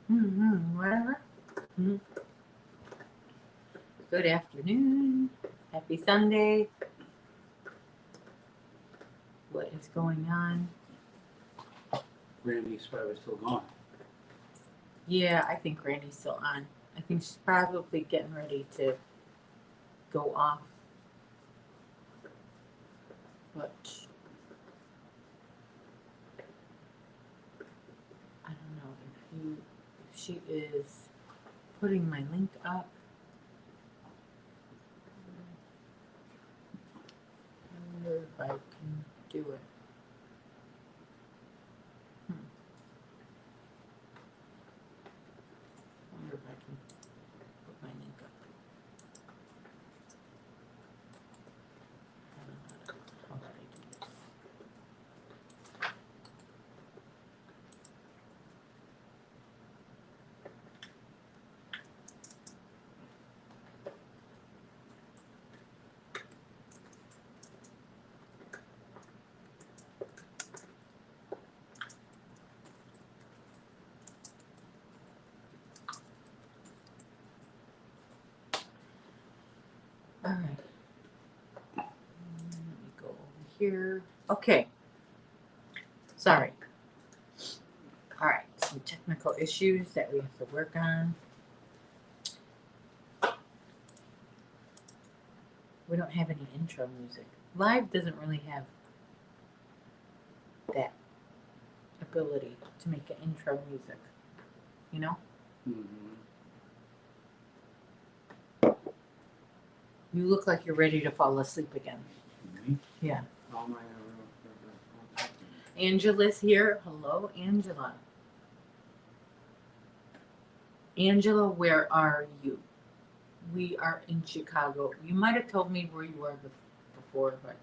Whatever. Good afternoon. Happy Sunday. What is going on? Randy's probably still gone. Yeah, I think Randy's still on. I think she's probably getting ready to go off. But I don't know if she is putting my link up. I wonder if I can do it. I wonder if I can put my link up. I don't know how do I do this? All right. Let me go over here. Okay. Sorry. All right. Some technical issues that we have to work on. We don't have any intro music. Live doesn't really have that ability to make an intro music. You know? You look like you're ready to fall asleep again. Yeah. Angela's here. Hello, Angela. Angela, where are you? We are in Chicago. You might have told me where you were before, but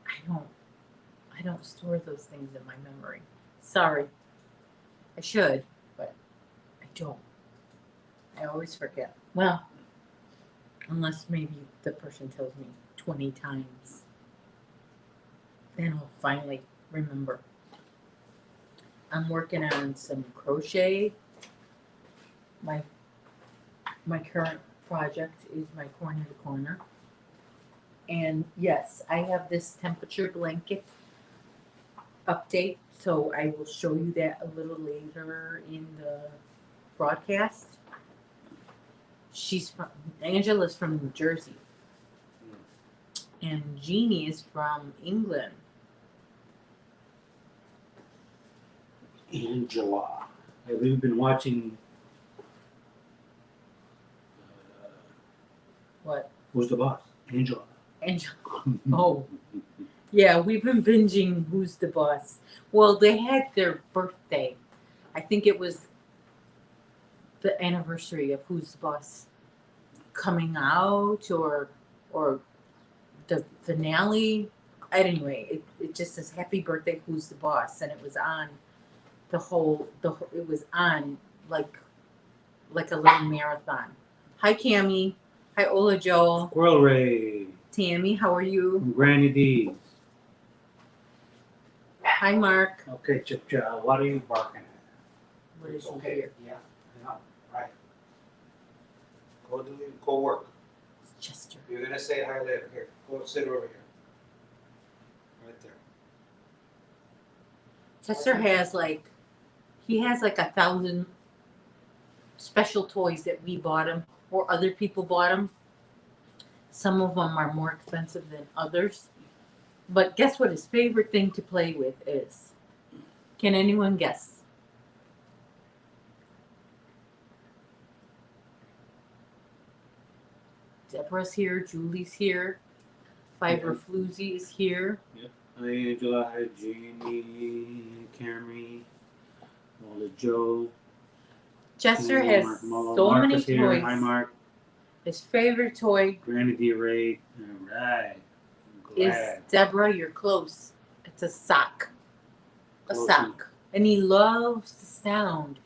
I don't store those things in my memory. Sorry. I should, but I don't. I always forget. Well, unless maybe the person tells me 20 times. Then I'll finally remember. I'm working on some crochet. My current project is my corner to corner. And yes, I have this temperature blanket update, so I will show you that a little later in the broadcast. Angela's from New Jersey. And Jeannie is from England. Angela. We've been watching. What? Who's the boss? Angela. Angela. Oh. Yeah, we've been binging Who's the Boss. Well, they had their birthday. I think it was the anniversary of Who's the Boss coming out or the finale. Anyway, it just says happy birthday, Who's the Boss? And it was on it was on like a little marathon. Hi, Cammie. Hi, Ola Joel. Squirrel Ray. Tammy, how are you? From Granny D's. Hi, Mark. Okay, Chip Chow, what are you barking at? What is he here? Yeah, I know. Right. Go work. Chester. You're gonna say hi later. Here, go sit over here. Right there. Chester has he has 1,000 special toys that we bought him or other people bought him. Some of them are more expensive than others. But guess what his favorite thing to play with is? Can anyone guess? Deborah's here. Julie's here. Fiber Floozy is here. Yep. Hi, Angela. Hi, Jeannie. Camry. Ola Joe. Chester has so Mark many is here. toys. Hi, Mark. His favorite toy Granny D. Ray. All right. is Deborah. You're close. It's a sock. A Close sock. And he loves the sound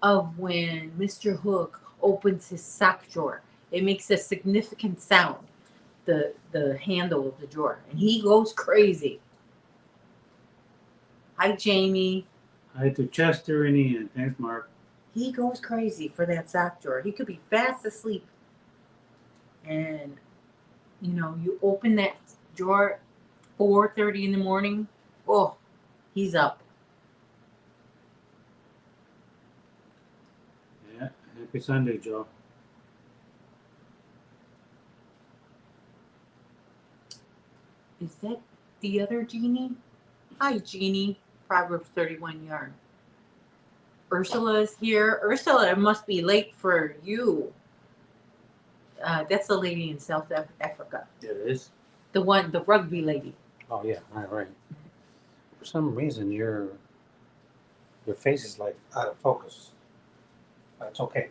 of when Mr. Hook opens his sock drawer. It makes a significant sound, the handle of the drawer. And he goes crazy. Hi, Jamie. Hi to Chester and Ian. Thanks, Mark. He goes crazy for that sock drawer. He could be fast asleep, and you open that drawer 4:30 in the morning. Oh, he's up. Yeah. Happy Sunday, Joe. Is that the other Jeannie? Hi, Jeannie. Proverbs 31 yarn. Ursula is here. Ursula, it must be late for you. That's the lady in South Africa. It is. The rugby lady. Oh yeah, right. For some reason, your face is like out of focus. That's okay.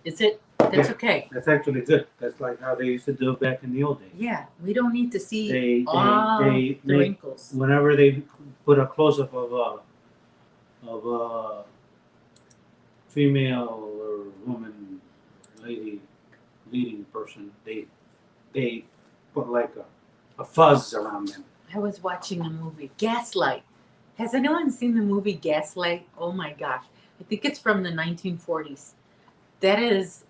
Is it? That's Yeah. okay. That's actually good. That's like how they used to do it back in the old days. Yeah, we don't need to see They all the make, wrinkles. whenever they put a close up of a female or woman, lady, leading person, they put like a fuzz around them. I was watching a movie, Gaslight. Has anyone seen the movie Gaslight? Oh my gosh. I think it's from the 1940s. That is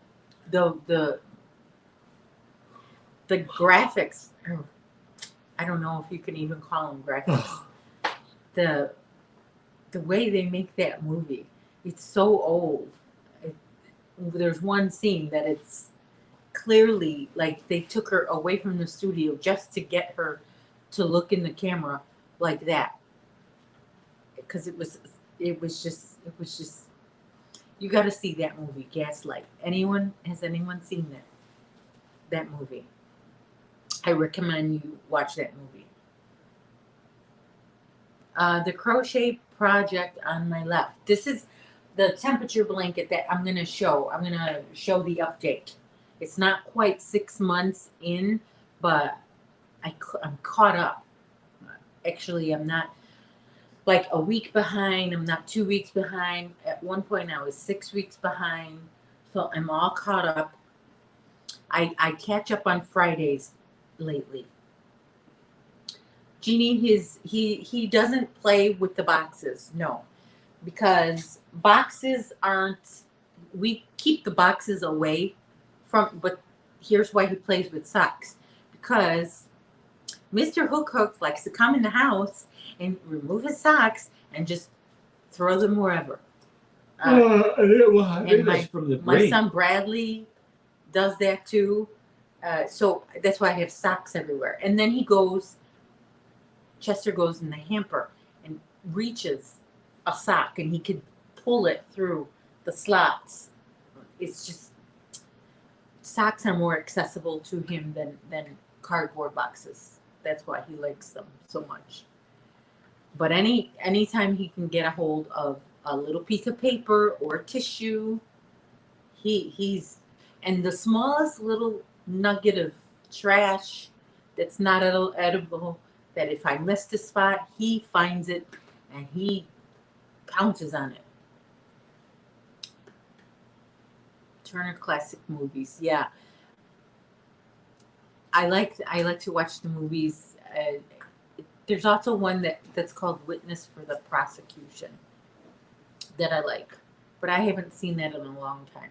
the graphics. I don't know if you can even call them graphics. the way they make that movie, it's so old. There's one scene that it's clearly like they took her away from the studio just to get her to look in the camera like that, because it was just you got to see that movie, Gaslight. Has anyone seen that movie? I recommend you watch that movie. The crochet project on my left. This is the temperature blanket that I'm going to show. I'm going to show the update. It's not quite 6 months in, but I'm caught up. Actually, I'm not like a week behind. I'm not 2 weeks behind. At one point, I was 6 weeks behind. So I'm all caught up. I catch up on Fridays lately. Jeannie, he doesn't play with the boxes, no, because boxes aren't. We keep the boxes away from. But here's why he plays with socks, because Mr. Hook likes to come in the house and remove his socks and just throw them wherever. And my son Bradley does that too. So that's why I have socks everywhere. And then Chester goes in the hamper and reaches a sock, and he could pull it through the slots. It's just, socks are more accessible to him than cardboard boxes. That's why he likes them so much. But anytime he can get a hold of a little piece of paper or tissue, he's and the smallest little nugget of trash that's not edible, that if I missed a spot, he finds it and he pounces on it. Turner Classic Movies, yeah. I like to watch the movies. There's also one that's called Witness for the Prosecution that I like, but I haven't seen that in a long time.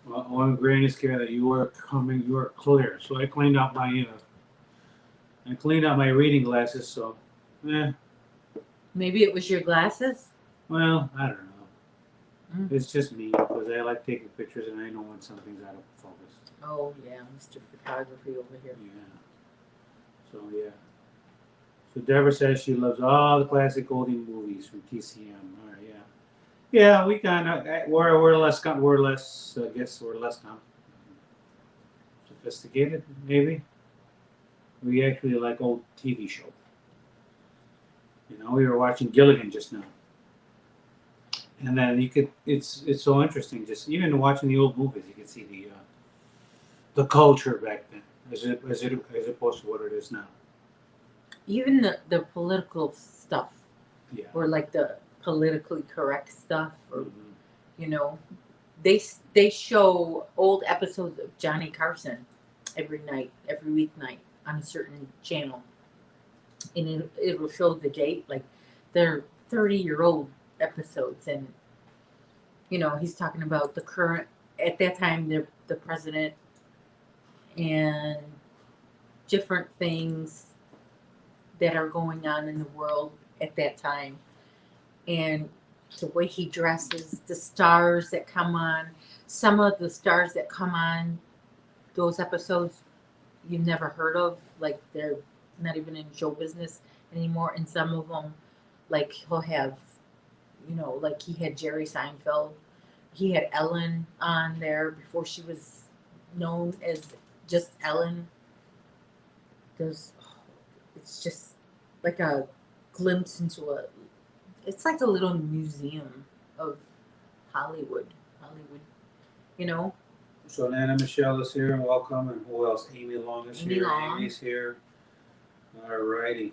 Well, one greatest care that you were clear. So I cleaned out my reading glasses. So, Maybe it was your glasses. well, I don't know. It's just me because I like taking pictures and I know when something's out of focus. Oh yeah, Mr. Photography over here. Yeah. So yeah. So Deborah says she loves all the classic oldie movies from TCM. All right, yeah. Yeah, we kind of we're less sophisticated, maybe. We actually like old TV show. We were watching Gilligan just now, and then it's so interesting. Just even watching the old movies, you can see the culture back then, as opposed to what it is now. Even the political stuff, Yeah. or like the politically correct stuff, or they show old episodes of Johnny Carson every weeknight on a certain channel, and it'll show the date, like they're 30-year-old episodes, and you know, he's talking about the current, at that time, the president and different things that are going on in the world at that time, and the way he dresses, the stars that come on. Some of the stars that come on those episodes you've never heard of, like they're not even in show business anymore. And some of them, like he'll have, you know, like he had Jerry Seinfeld, he had Ellen on there before she was known as just Ellen. There's, it's just like a glimpse into it's like a little museum of Hollywood, you know. So Nana Michelle is here, and welcome. And who else? Amy Long is Amy here. Long. Amy's here. All righty.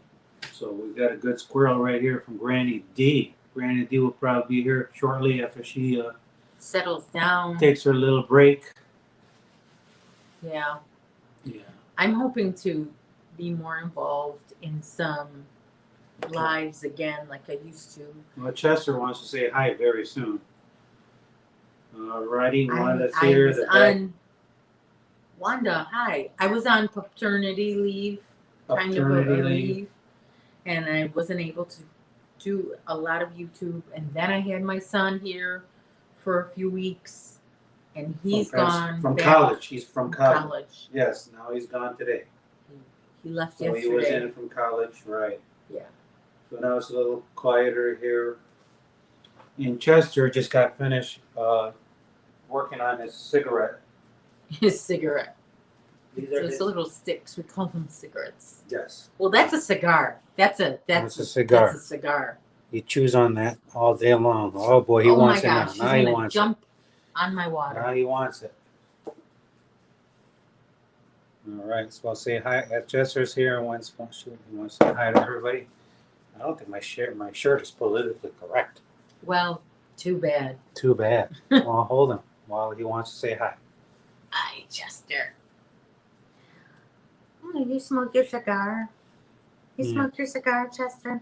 So we've got a good squirrel right here from Granny D. Granny D will probably be here shortly after she Settles down. takes her little break. Yeah. Yeah. I'm hoping to be more involved in some lives again, like I used to. Well, Chester wants to say hi very soon. All righty. Wanda's I here. was The on Wanda. Hi, I was on paternity leave, kind of a paternity leave, and I wasn't able to do a lot of YouTube. And then I had my son here for a few weeks, and he's gone from back college. He's from college. college. Yes. Now he's gone today. He left So yesterday. he was in from college, right? Yeah. So now it's a little quieter here. And Chester just got finished working on his cigarette. His cigarette. These are Those his, little sticks. We call them cigarettes. yes. Well, that's a cigar. That's a cigar. That's a cigar. He chews on that all day long. Oh boy, he oh wants my it gosh, now. he's Now he gonna wants jump on my it. water. Now he wants it. All right, so I'll say hi. Chester's here and he wants to say hi to everybody. I don't think my shirt is politically correct. Well, too bad. Too bad. Well, hold him while he wants to say hi. Hi, Chester. Oh, you smoke your cigar? You Yeah. smoke your cigar, Chester?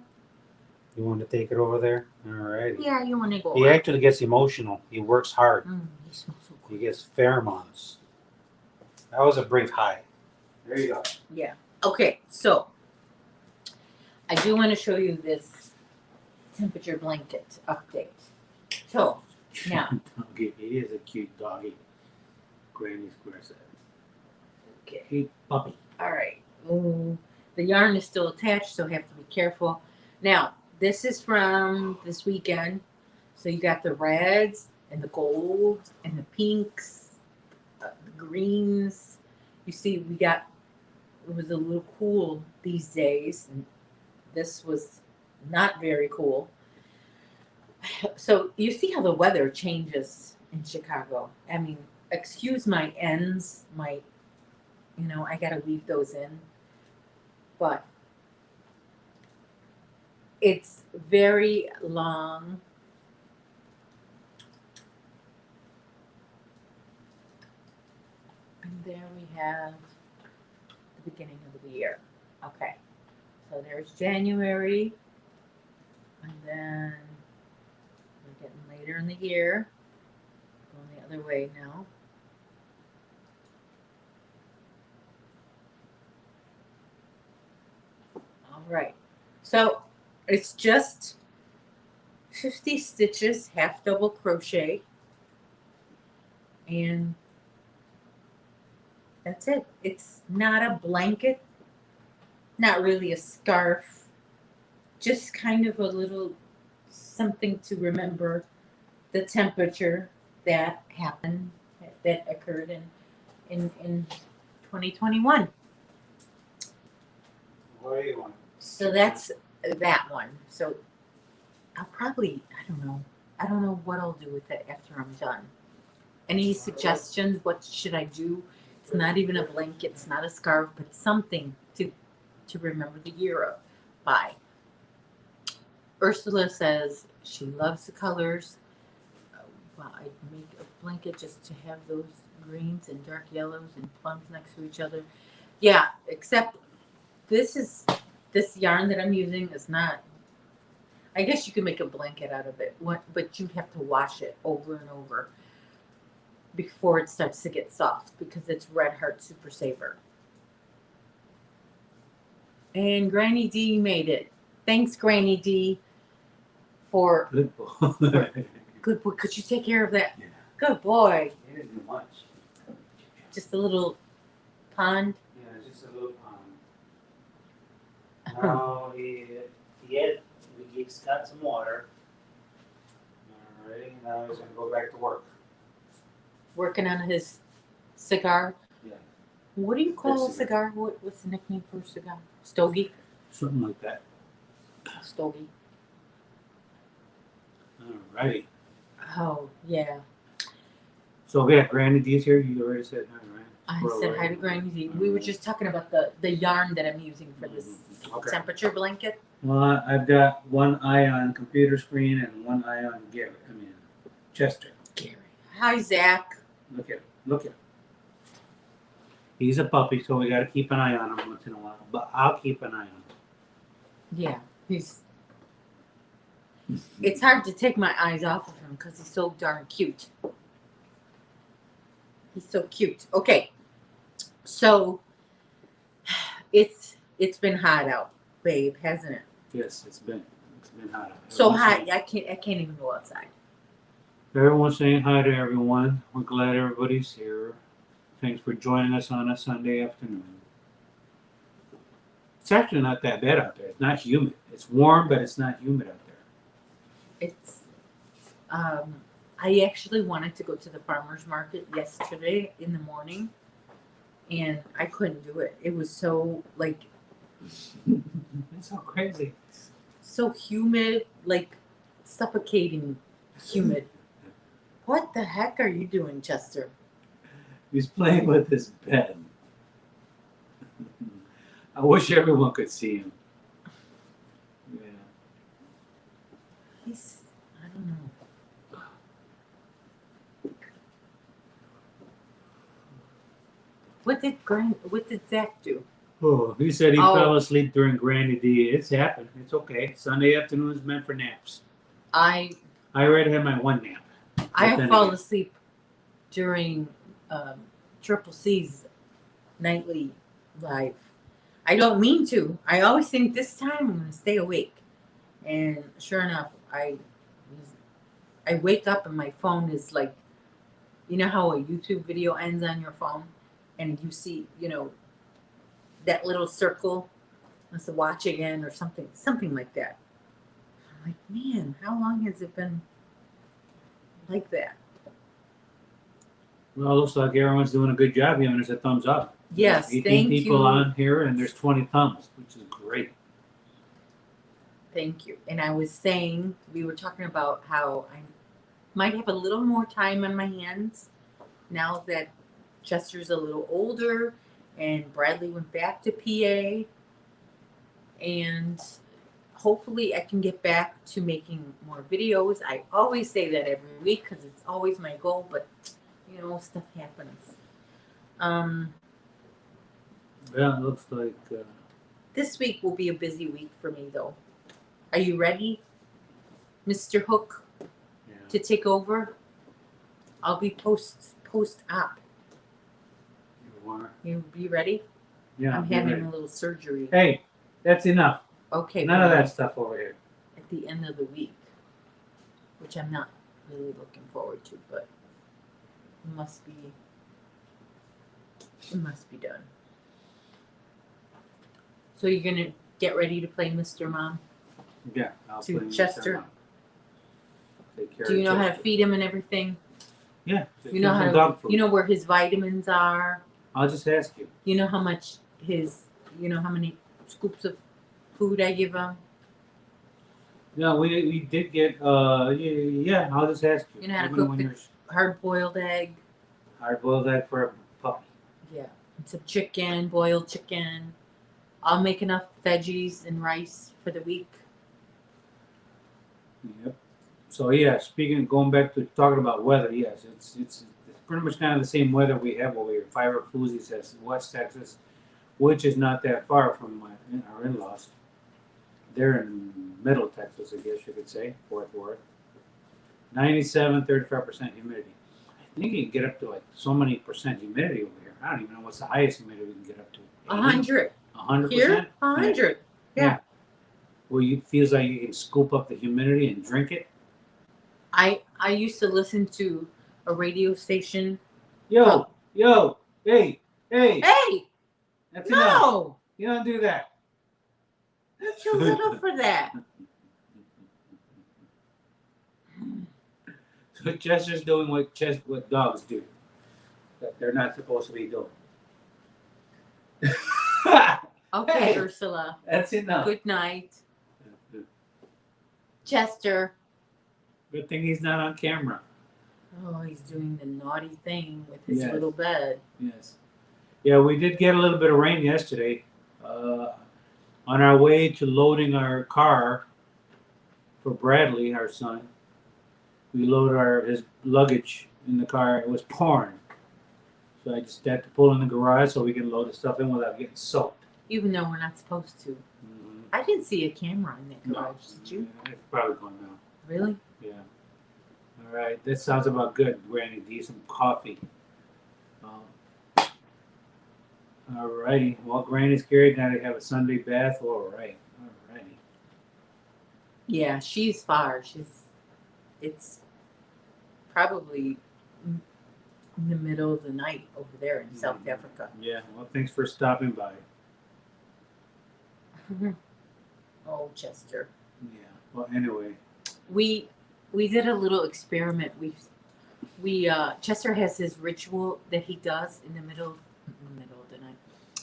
You want to take it over there? All right. Yeah, you want to go. He actually gets emotional. He works hard. He smells so He good. gets pheromones. That was a brief hi. There you go. Yeah. Okay, so I do want to show you this temperature blanket update. So now, Doggy. He is a cute doggy. Granny Square said. okay. Hey, puppy. All right. Ooh, the yarn is still attached, so I have to be careful. Now, this is from this weekend. So you got the reds and the gold and the pinks, the greens. You see, it was a little cool these days, and this was not very cool. So you see how the weather changes in Chicago. I mean, excuse my ends, I gotta weave those in, but it's very long. And there we have the beginning of the year. Okay, so there's January, and then we're getting later in the year. Going the other way now. All right, so it's just 50 stitches, half double crochet, and that's it. It's not a blanket, not really a scarf, just kind of a little something to remember the temperature that happened, that occurred in 2021. What do you want? So that's that one. So I'll probably, I don't know what I'll do with it after I'm done. Any suggestions? What should I do? It's not even a blanket, it's not a scarf, but something to remember the year by. Ursula says she loves the colors. Well, I'd make a blanket just to have those greens and dark yellows and plums next to each other. Yeah, except this yarn that I'm using is not, I guess you could make a blanket out of it, but you'd have to wash it over and over before it starts to get soft because it's Red Heart Super Saver. And Granny D made it. Thanks, Granny D, for Good boy. good boy. Could you take care of that? Yeah. Good boy. He didn't do much. Just a little pond. Yeah, just a little pond. Now we just got some water. Alright, now he's gonna go back to work. Working on his cigar. Yeah. What do you call a His cigar? What's the nickname for a cigar? Stogie. Something like that. Stogie. Alrighty. Oh yeah. So yeah, Granny D's here. You already said hi, right? I We're said hi already- to Granny D. We were just talking about the yarn that I'm using for this Okay. temperature blanket. Well, I've got one eye on computer screen and one eye on Garrett. I mean, Chester. Gary. Hi Zach. Look at him. Look at him. He's a puppy, so we got to keep an eye on him once in a while. But I'll keep an eye on him. Yeah, he's. It's hard to take my eyes off of him because he's so darn cute. He's so cute. Okay, so it's been hot out, babe, hasn't it? Yes, it's been hot. So Everyone's hot, saying- I can't even go outside. Everyone's saying hi to everyone. We're glad everybody's here. Thanks for joining us on a Sunday afternoon. It's actually not that bad out there. It's not humid. It's warm, but it's not humid out there. It's I actually wanted to go to the farmer's market yesterday in the morning and I couldn't do it. It was so like It's so crazy. so humid, like suffocating humid. What the heck are you doing, Chester? He's playing with his bed. I wish everyone could see him. Yeah. He's I don't know. What did Zach do? Oh, he said he Oh. fell asleep during Granny D. It's happened. It's okay. Sunday afternoon is meant for naps. I I already had my one nap. I But then fall again- asleep during Triple C's nightly live. I don't mean to. I always think this time I'm going to stay awake, and sure enough, I wake up and my phone is like, you know how a YouTube video ends on your phone, and you see that little circle. Let's watch again or something like that. I'm like, man, how long has it been like that? Well, looks like everyone's doing a good job giving us a thumbs up. Yes, There's 18 thank people you. on here, and there's 20 thumbs, which is great. Thank you. And I was saying, we were talking about how I might have a little more time on my hands now that Chester's a little older and Bradley went back to PA. And hopefully I can get back to making more videos. I always say that every week because it's always my goal, but stuff happens. Yeah, it looks like This week will be a busy week for me though. Are you ready, Mr. Hook, yeah. to take over? I'll be post-op. You are. You be ready? Yeah, I'm be having ready. a little surgery. Hey, that's enough. Okay. None of but that stuff over here. at the end of the week, which I'm not really looking forward to, but it must be done. So you're gonna get ready to play Mr. Mom? Yeah, I'll To play Mr. Chester. Mom. Take care Do you of know how to Chester. feed him and everything? Yeah. You know give him how dog to, food. you know where his vitamins are? I'll just ask you. You know how much how many scoops of food I give him? Yeah, we did get yeah. I'll just ask you. You know how to Even cook when the- you're Hard-boiled egg. hard-boiled egg for a puppy. Yeah. Some chicken, boiled chicken. I'll make enough veggies and rice for the week. Yep. So yeah, going back to talking about weather, yes, it's pretty much kind of the same weather we have over here. Fire Floozy says West Texas, which is not that far from our in-laws. They're in middle Texas, I guess you could say, Fort Worth. 97, 35% humidity. I think you can get up to like so many percent humidity over here. I don't even know what's the highest humidity we can get up to. 100. 100%? Here, 100. Yeah. Well, it feels like you can scoop up the humidity and drink it. I used to listen to a radio station. Yo, hey. Hey, That's enough. no, You don't do that. you're too little for that. So Chester's doing what dogs do that they're not supposed to be doing. Okay, Hey. Ursula. That's enough. Good night, Chester. Good thing he's not on camera. Oh, he's doing the naughty thing with his Yes. little bed. Yes. Yeah, we did get a little bit of rain yesterday. On our way to loading our car for Bradley, our son, we loaded his luggage in the car. It was pouring. So I just had to pull in the garage so we can load the stuff in without getting soaked. Even though we're not supposed to. Mm-hmm. I didn't see a camera in that garage. Did you? It's probably gone now. Really? Yeah. All right. That sounds about good, Granny. Do some coffee. All righty. Well, Granny's carried. Now they have a Sunday bath. All right. All righty. Yeah, she's far. It's probably in the middle of the night over there in South Africa. Yeah. Well, thanks for stopping by. Oh, Chester. Yeah. Well, anyway. We did a little experiment. We Chester has his ritual that he does in the middle of the night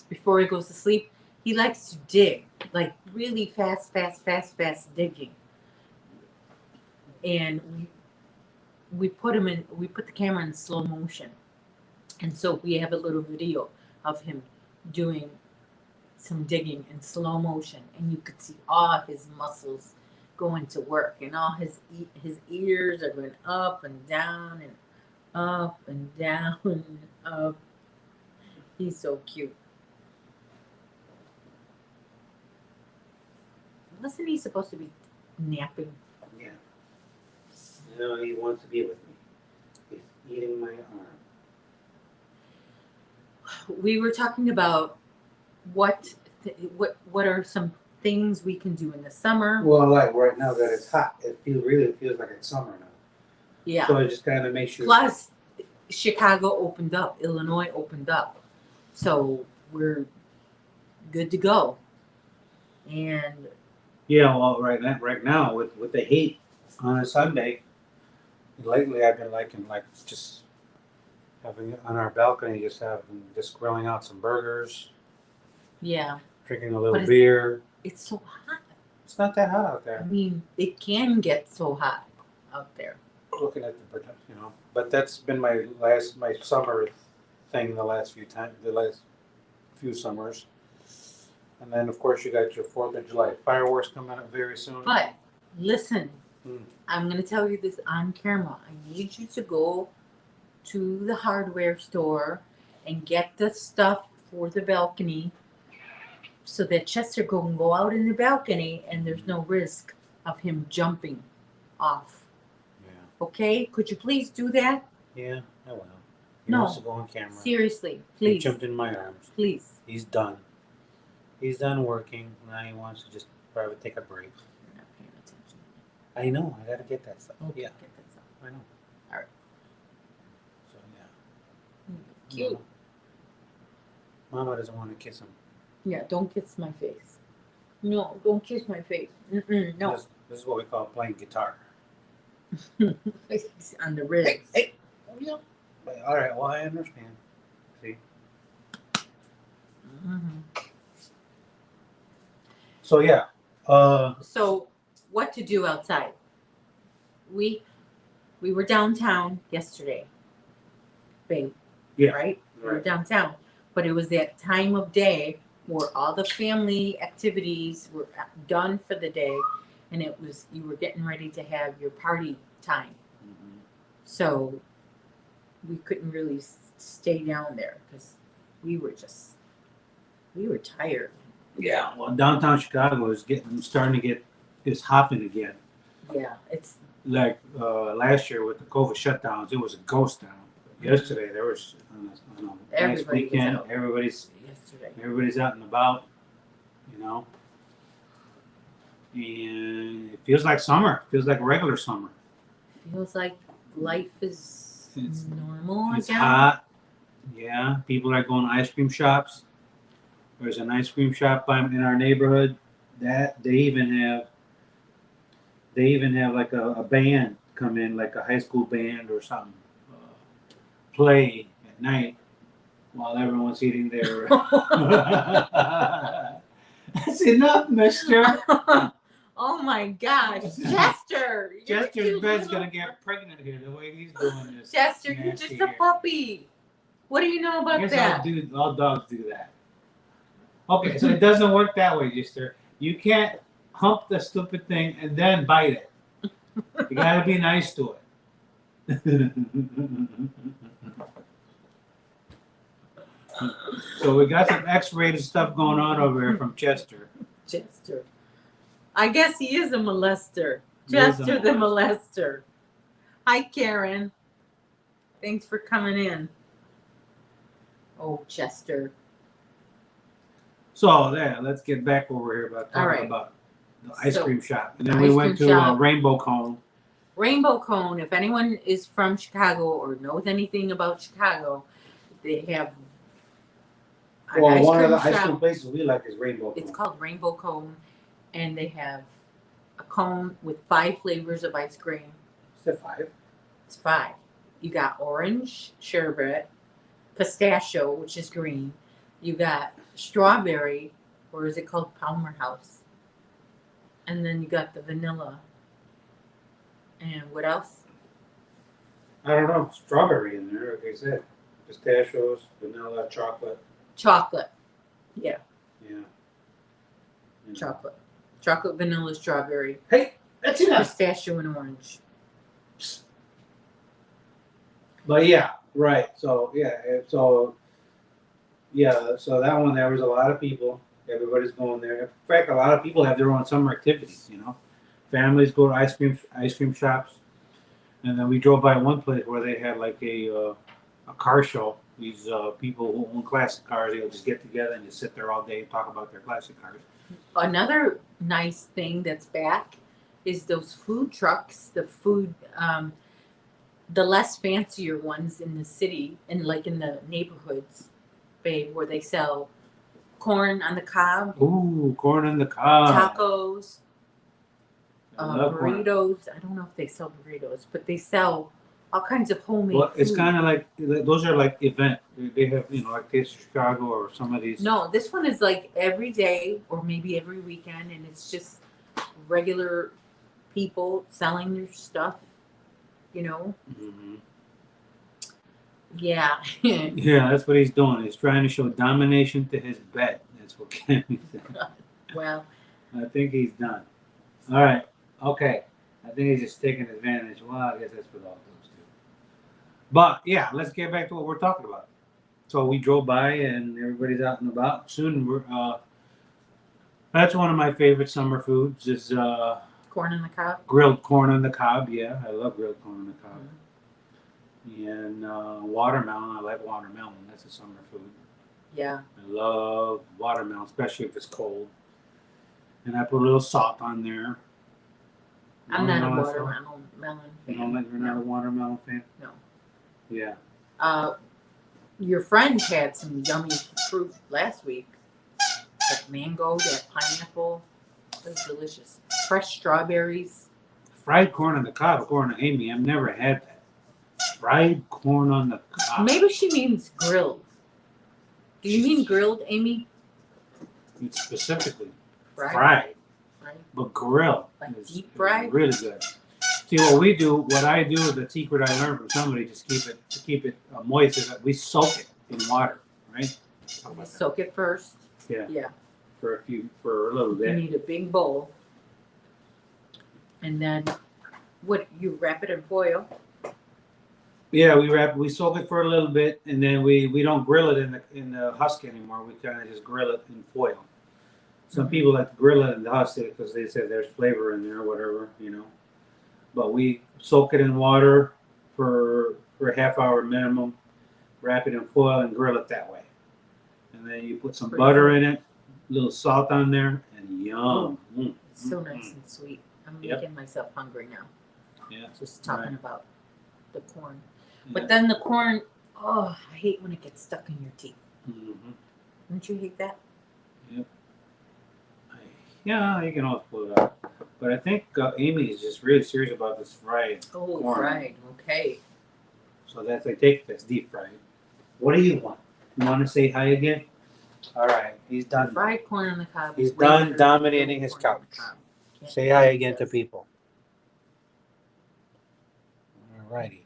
before he goes to sleep. He likes to dig, like really fast digging. And we put the camera in slow motion, and so we have a little video of him doing some digging in slow motion, and you could see all his muscles going to work, and all his ears are going up and down and up and down and up. He's so cute. Wasn't he supposed to be napping? Yeah. No, he wants to be with me. He's eating my arm. We were talking about what are some things we can do in the summer. Well, like right now that it's hot, it feels like it's summer now. Yeah. So I just kind of make sure. Plus, Chicago opened up. Illinois opened up. So we're good to go. And Yeah, well, right now with the heat on a Sunday, lately I've been liking just having it on our balcony, just grilling out some burgers, yeah, drinking a little But beer. it's so hot. It's not that hot out I there. mean, it can get so hot out there. Looking at the but that's been my summer thing the last few summers. And then, of course, you got your 4th of July fireworks coming up very soon. But listen, Mm. I'm going to tell you this on camera. I need you to go to the hardware store and get the stuff for the balcony so that Chester can go out in the balcony and there's no risk of him jumping off. Yeah. Okay? Could you please do that? Yeah, I will. He No. wants to go on camera. Seriously, He please. jumped in my arms. Please. He's done. He's done working. Now he wants to just probably take a break. You're not paying attention. I know. I got to get that stuff. Okay, Yeah, get that stuff. I know. All right. So, yeah. Cute. Mama doesn't want to kiss him. Yeah, don't kiss my face. No, don't kiss my face. No. This is what we call playing guitar. On the ribs. Hey. Oh, yeah. All right. Well, I understand. See? Mm-hmm. So, yeah. So, what to do outside? We were downtown yesterday, babe. Yeah. Right? We were downtown, but it was that time of day where all the family activities were done for the day, and you were getting ready to have your party time. Mm-hmm. So we couldn't really stay down there because we were tired. Yeah. Well, downtown Chicago is starting to get is hopping again. Yeah, it's Like last year with the COVID shutdowns, it was a ghost town. Yesterday there was on a nice Everybody was weekend. out. Yesterday. Everybody's out and about, you know. And it feels like summer. It feels like regular summer. Feels like life is It's- normal It's again. hot. Yeah, people are going to ice cream shops. There's an ice cream shop in our neighborhood that they even have like a band come in, like a high school band or something, play at night while everyone's eating their. That's enough, Mister. Oh my gosh, Chester! You're Chester's cute bed's little- gonna get pregnant here the way he's doing this. Chester, you're nasty just a hair. puppy. What do you know I about guess that? all dogs do that. Okay, so it doesn't work that way, Chester. You can't hump the stupid thing and then bite it. You gotta be nice to it. So we got some X-rated stuff going on over here from Chester. Chester. I guess he is a molester. He is a Chester the molester. Hi, Karen. Thanks for coming in. Oh, Chester. So yeah, let's get back over here about All talking right. about the ice So, cream shop, and then we ice went cream to shop. Rainbow Cone. Rainbow Cone, if anyone is from Chicago or knows anything about Chicago, they have an Well, ice one of cream the ice shop. cream places we like is Rainbow Cone. It's called Rainbow Cone, and they have a cone with 5 flavors of ice cream. Is it 5? It's 5. You got orange sherbet, pistachio, which is green. You got strawberry, or is it called Palmer House? And then you got the vanilla. And what else? I don't know. Strawberry in there, like I said. Pistachios, vanilla, chocolate. Chocolate. Yeah, Yeah. You know. chocolate. Chocolate, vanilla, strawberry, Hey, that's enough. pistachio, and orange. But yeah, right. So so that one there was a lot of people. Everybody's going there. In fact, a lot of people have their own summer activities. You know, families go to ice cream shops, and then we drove by one place where they had like a car show. These people who own classic cars, they'll just get together and just sit there all day and talk about their classic cars. Another nice thing that's back is those food trucks. The food, the less fancier ones in the city and like in the neighborhoods, babe, where they sell corn on the cob, Ooh, corn on the cob. tacos, I love corn. burritos. I don't know if they sell burritos, but they sell all kinds of homemade Well, it's food. kind of like those are like event. They have like Taste of Chicago or some of these. No, this one is like every day or maybe every weekend, and it's just regular people selling their stuff. Mm-hmm. Yeah. Yeah, that's what he's doing. He's trying to show domination to his bed. That's what Kenny said. Well, I think he's done. All right. Okay. I think he's just taking advantage. Well, I guess that's what all those do. But yeah, let's get back to what we're talking about. So we drove by and everybody's out and about. Soon we're that's one of my favorite summer foods is corn on the cob. grilled corn on the cob. Yeah, I love grilled corn on the cob. And watermelon. I like watermelon. That's a summer food. Yeah. I love watermelon, especially if it's cold. And I put a little salt on there. I'm not a Watermelon salt. watermelon You fan. don't like, you're not a watermelon fan? No. Yeah. Your friend had some yummy fruit last week. That mango, that pineapple. It was delicious. Fresh strawberries. Fried corn on the cob, according to Amy. I've never had that. Fried corn on the cob. Maybe she means grilled. Do you mean grilled, Amy? It's specifically Fried. fried, Right. but grilled. Like is- deep is fried? really good. See, what I do, the secret I learned from somebody, just to keep it moist, is that we soak it in water, right? How You about that? soak it first. Yeah. Yeah. For a little You bit. need a big bowl. And then you wrap it in foil. Yeah, we soak it for a little bit, and then we don't grill it in the husk anymore. We kind of just grill it in foil. Some people like to grill it in the house because they say there's flavor in there or whatever, you know. But we soak it in water for a half hour minimum, wrap it in foil and grill it that way. And then you put some butter in it, a little salt on there, and yum. It's so nice and sweet. I'm making myself hungry now. Yeah. Just talking about the corn. Yeah. But then the corn, oh, I hate when it gets stuck in your teeth. Mm-hmm. Don't you hate that? Yep. Yeah, you can always pull it out. But I think Amy is just really serious about this fried corn. Fried. Okay. So that's that's deep fried. What do you want? You want to say hi again? All right, he's done. Fried corn on the cob. He's is way done better than dominating grilled his corn on the couch. cob. Can't Say do hi it, again to sis. people. All righty.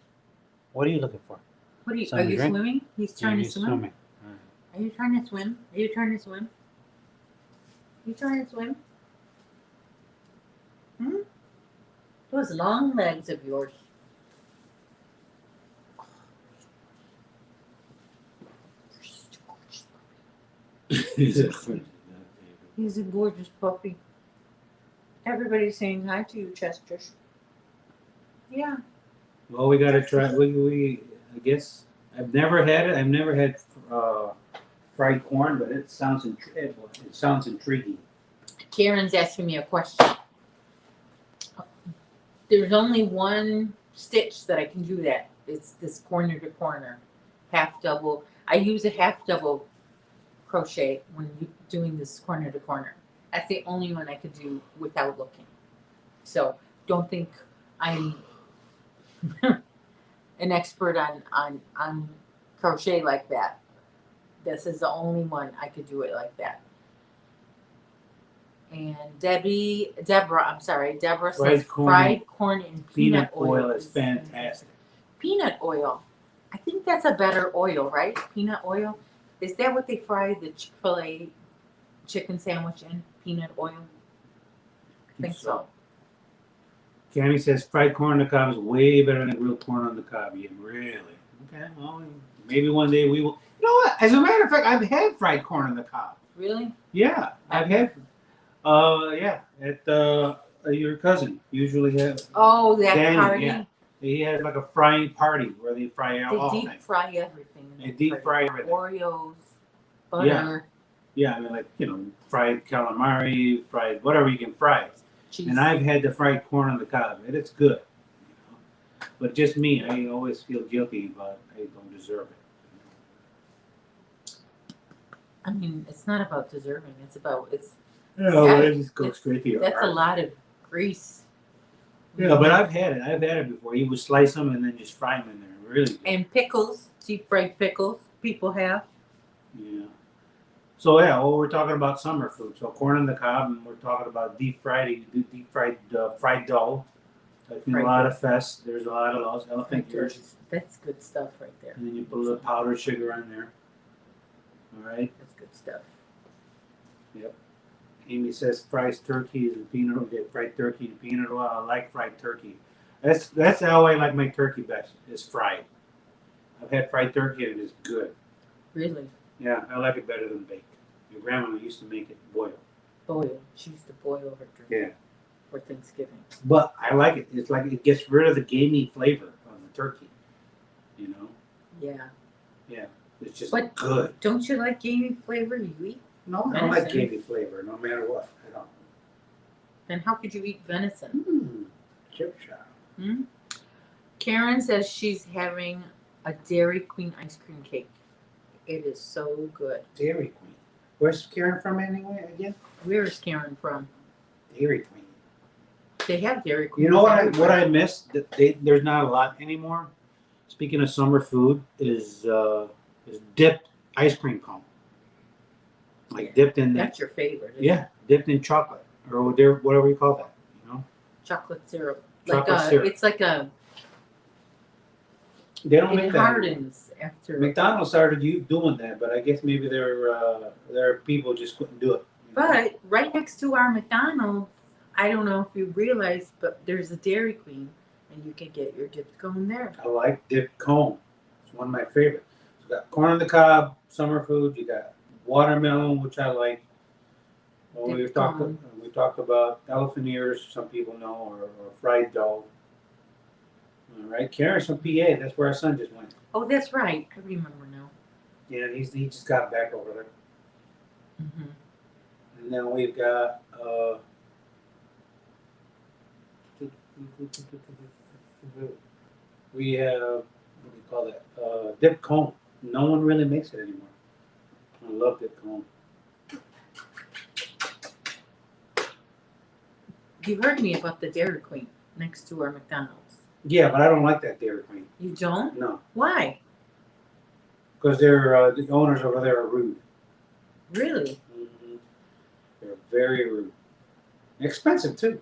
What are you looking for? What are you? Something Are to you drink? swimming? He's trying to He's swim. swimming. Are you trying to swim? Are you trying to swim? You trying to swim? Those long legs of yours. He's a gorgeous puppy. Everybody's saying hi to you, Chester. Yeah. Well, we gotta try. We I guess I've never had it. I've never had fried corn, but it sounds intriguing. Karen's asking me a question. There's only one stitch that I can do that. It's this corner to corner, half double. I use a half double crochet when doing this corner to corner. That's the only one I could do without looking. So don't think I'm an expert on crochet like that. This is the only one I could do it like that. And Deborah says fried corn in peanut oil is fantastic. Peanut oil. I think that's a better oil, right? Peanut oil. Is that what they fry the Chick-fil-A chicken sandwich in? Peanut oil? I think so. Cammy says fried corn on the cob is way better than grilled corn on the cob. Yeah, really? Okay, well, maybe one day we will. You know what? As a matter of fact, I've had fried corn on the cob. Really? Yeah, I've had. At your cousin usually has. Oh, that Danny, party. yeah. He has like a frying party where they fry all They deep things. fry everything. They deep fry everything. Oreos, butter, Yeah, I mean, like, fried calamari, fried whatever you can fry. cheese. And I've had the fried corn on the cob, and it's good. But just me, I always feel guilty about I don't deserve it. I mean, it's not about deserving. It's about It just goes straight to your that's heart. a lot of grease. Yeah, but I've had it. I've had it before. You would slice them and then just fry them in there. Really good. And pickles, deep fried pickles, people have. Yeah. So yeah, well, we're talking about summer food. So corn on the cob, and we're talking about deep fried fried dough. I've seen a lot of fest. There's a lot of those. Elephant ears. That's good stuff right there. And then you put a little powdered sugar on there. All right. That's good stuff. Yep. Amy says fried turkey and peanut oil. Yeah, fried turkey and peanut oil. I like fried turkey. That's how I like my turkey best. Is fried. I've had fried turkey and it is good. Really? Yeah, I like it better than baked. Your grandma used to make it boiled. Boil. She used to boil her drink. Yeah. For Thanksgiving. But I like it. It's like it gets rid of the gamey flavor of the turkey. You know? Yeah. Yeah. It's just But good. Don't you like gamey flavor? You eat? No, I don't like gamey flavor, no matter what. I don't. Then how could you eat venison? Chip shop. Karen says she's having a Dairy Queen ice cream cake. It is so good. Dairy Queen. Where's Karen from anyway again? Where is Karen from? Dairy Queen. They have Dairy Queen. You know what I missed? There's not a lot anymore. Speaking of summer food, is dipped ice cream cone. Like dipped in That's your favorite. Yeah, dipped in chocolate or whatever you call that. You know, chocolate syrup. Chocolate syrup. It's like a. They don't It make that. hardens after. McDonald's started doing that, but I guess maybe their people just couldn't do it. But right next to our McDonald's, I don't know if you realize, but there's a Dairy Queen, and you can get your dipped cone there. I like dipped cone. It's one of my favorites. You got corn on the cob, summer food. You got watermelon, which I like. Well, Dipped cone. we talked about elephant ears. Some people know, or fried dough. All right, Karen's from PA. That's where our son just went. Oh, that's right. I remember now. Yeah, he just got back over there. Hmm. And then we've got we have what do you call that? Dip cone. No one really makes it anymore. I love dip cone. You heard me about the Dairy Queen next to our McDonald's. Yeah, but I don't like that Dairy Queen. You don't? No, Why? because the owners over there are rude. Really? Mm-hmm. They're very rude. Expensive too,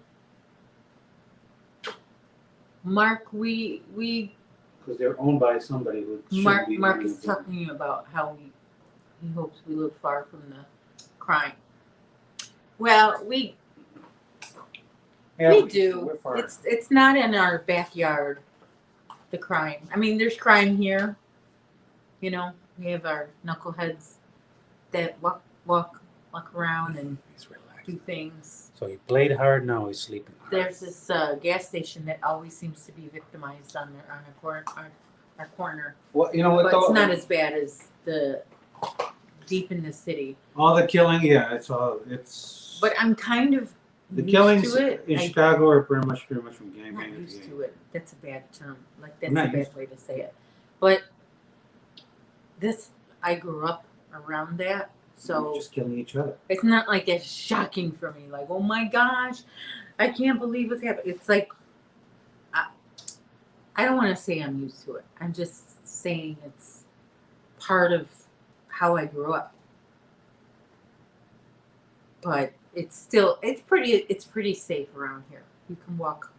Mark, we because they're owned by somebody who shouldn't be Mark running is the business. talking about how he hopes we live far from the crime. Well, we Yeah, we do. We're far. It's not in our backyard. The crime. I mean, there's crime here. You know, we have our knuckleheads that walk around and He's relaxed. do things. So he played hard. Now he's sleeping hard. There's this gas station that always seems to be victimized on our corner. Well, you know what? But though? it's not as bad as the deep in the city. All the killing, yeah, it's. But I'm kind of the used killings to it. in Chicago are pretty much from I'm gangbangers. not used to it. That's a bad term. Like that's I'm a not bad used way to say it. But I grew up around that, so just killing each other. it's not like it's shocking for me. Like, oh my gosh, I can't believe what's happening. It's like I don't want to say I'm used to it. I'm just saying it's part of how I grew up. But it's pretty safe around here. You can walk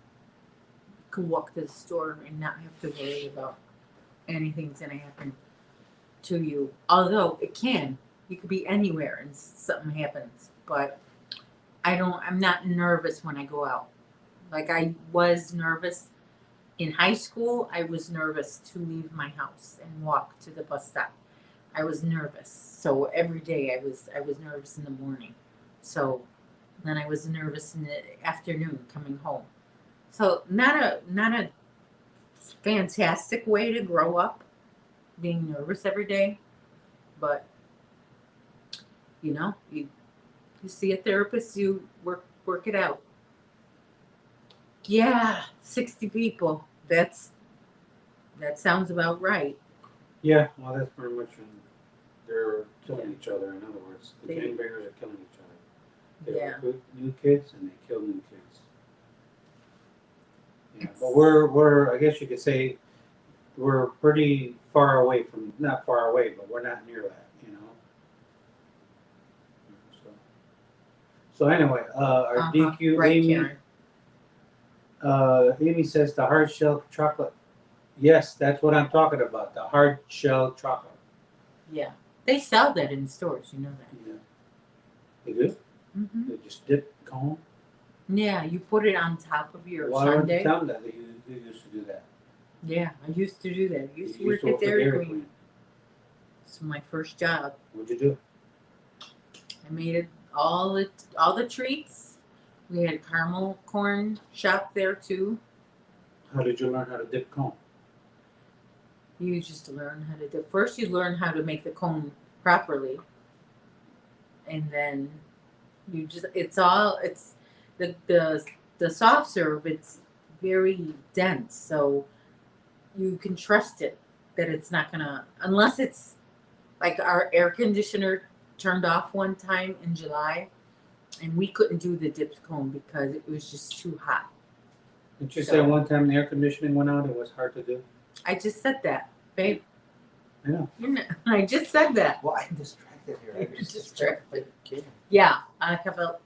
to the store and not have to worry about anything's gonna happen to you. Although it can. You could be anywhere and something happens. But I'm not nervous when I go out. Like I was nervous in high school. I was nervous to leave my house and walk to the bus stop. I was nervous. So every day I was nervous in the morning. So then I was nervous in the afternoon coming home. So not a fantastic way to grow up, being nervous every day, but you see a therapist, you work it out. Yeah, 60 people. That sounds about right. Yeah, well, that's pretty much. They're killing Yeah. each other. In other words, the They- gangbangers are killing each other. They Yeah. recruit new kids and they kill new kids. Yeah, It's- but we're I guess you could say we're pretty far away from, not far away, but we're not near that, you know. So anyway, our DQ right, Amy. Karen. Amy says the hard shell chocolate. Yes, that's what I'm talking about. The hard shell chocolate. Yeah, they sell that in stores. You know that. Yeah. They do? Hmm. They just dip cone. Yeah, you put it on top of your Why wouldn't you sundae. tell them that you used to do that? Yeah, I used to do that. I used to You work at for Dairy Queen. It's my first job. What'd you do? I made it all the treats. We had a caramel corn shop there too. How did you learn how to dip cone? You just learn how to do. First, you learn how to make the cone properly, and then it's the soft serve. It's very dense, so you can trust it that it's not gonna, unless it's like our air conditioner turned off one time in July, and we couldn't do the dipped cone because it was just too hot. Didn't you say one time the air conditioning went out, it was hard to do? I just said that, babe. I know. I just said that. Well, I'm distracted here. You're I'm just distracted. Kidding. Yeah, I have a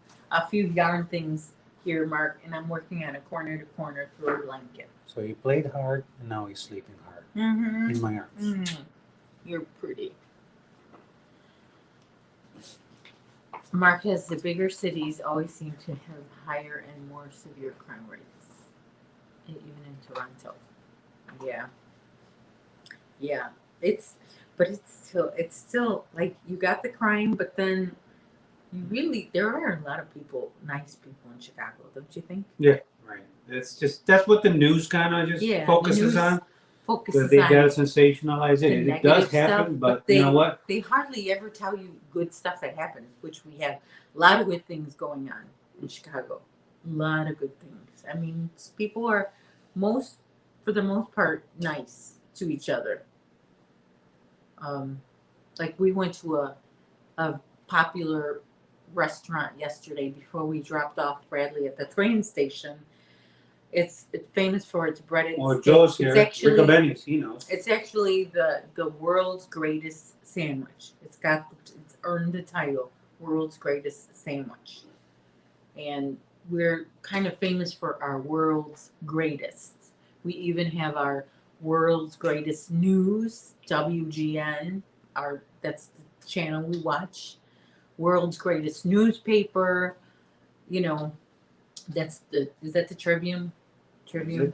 few yarn things here, Mark, and I'm working on a corner to corner through a blanket. So he played hard and now he's sleeping hard. Mm-hmm. In my arms. Mm-hmm. You're pretty. Mark has the bigger cities always seem to have higher and more severe crime rates, even in Toronto. Yeah. It's still like you got the crime, but then there are a lot of people, nice people in Chicago, don't you think? Yeah, right. That's what the news kind of just Yeah, focuses the news on. focuses They on gotta sensationalize the it. It does negative stuff, happen, but they you know what? they hardly ever tell you good stuff that happens, which we have a lot of good things going on in Chicago. A lot of good things. I mean, people are for the most part, nice to each other. Like we went to a popular restaurant yesterday before we dropped off Bradley at the train station. It's famous for its breaded Well, steak. Joe's here. It's actually Ricobenis, he knows. it's actually the world's greatest sandwich. It's earned the title world's greatest sandwich, and we're kind of famous for our world's greatest. We even have our world's greatest news, WGN. That's the channel we watch. World's greatest newspaper. You know, is that the Tribune? Tribune.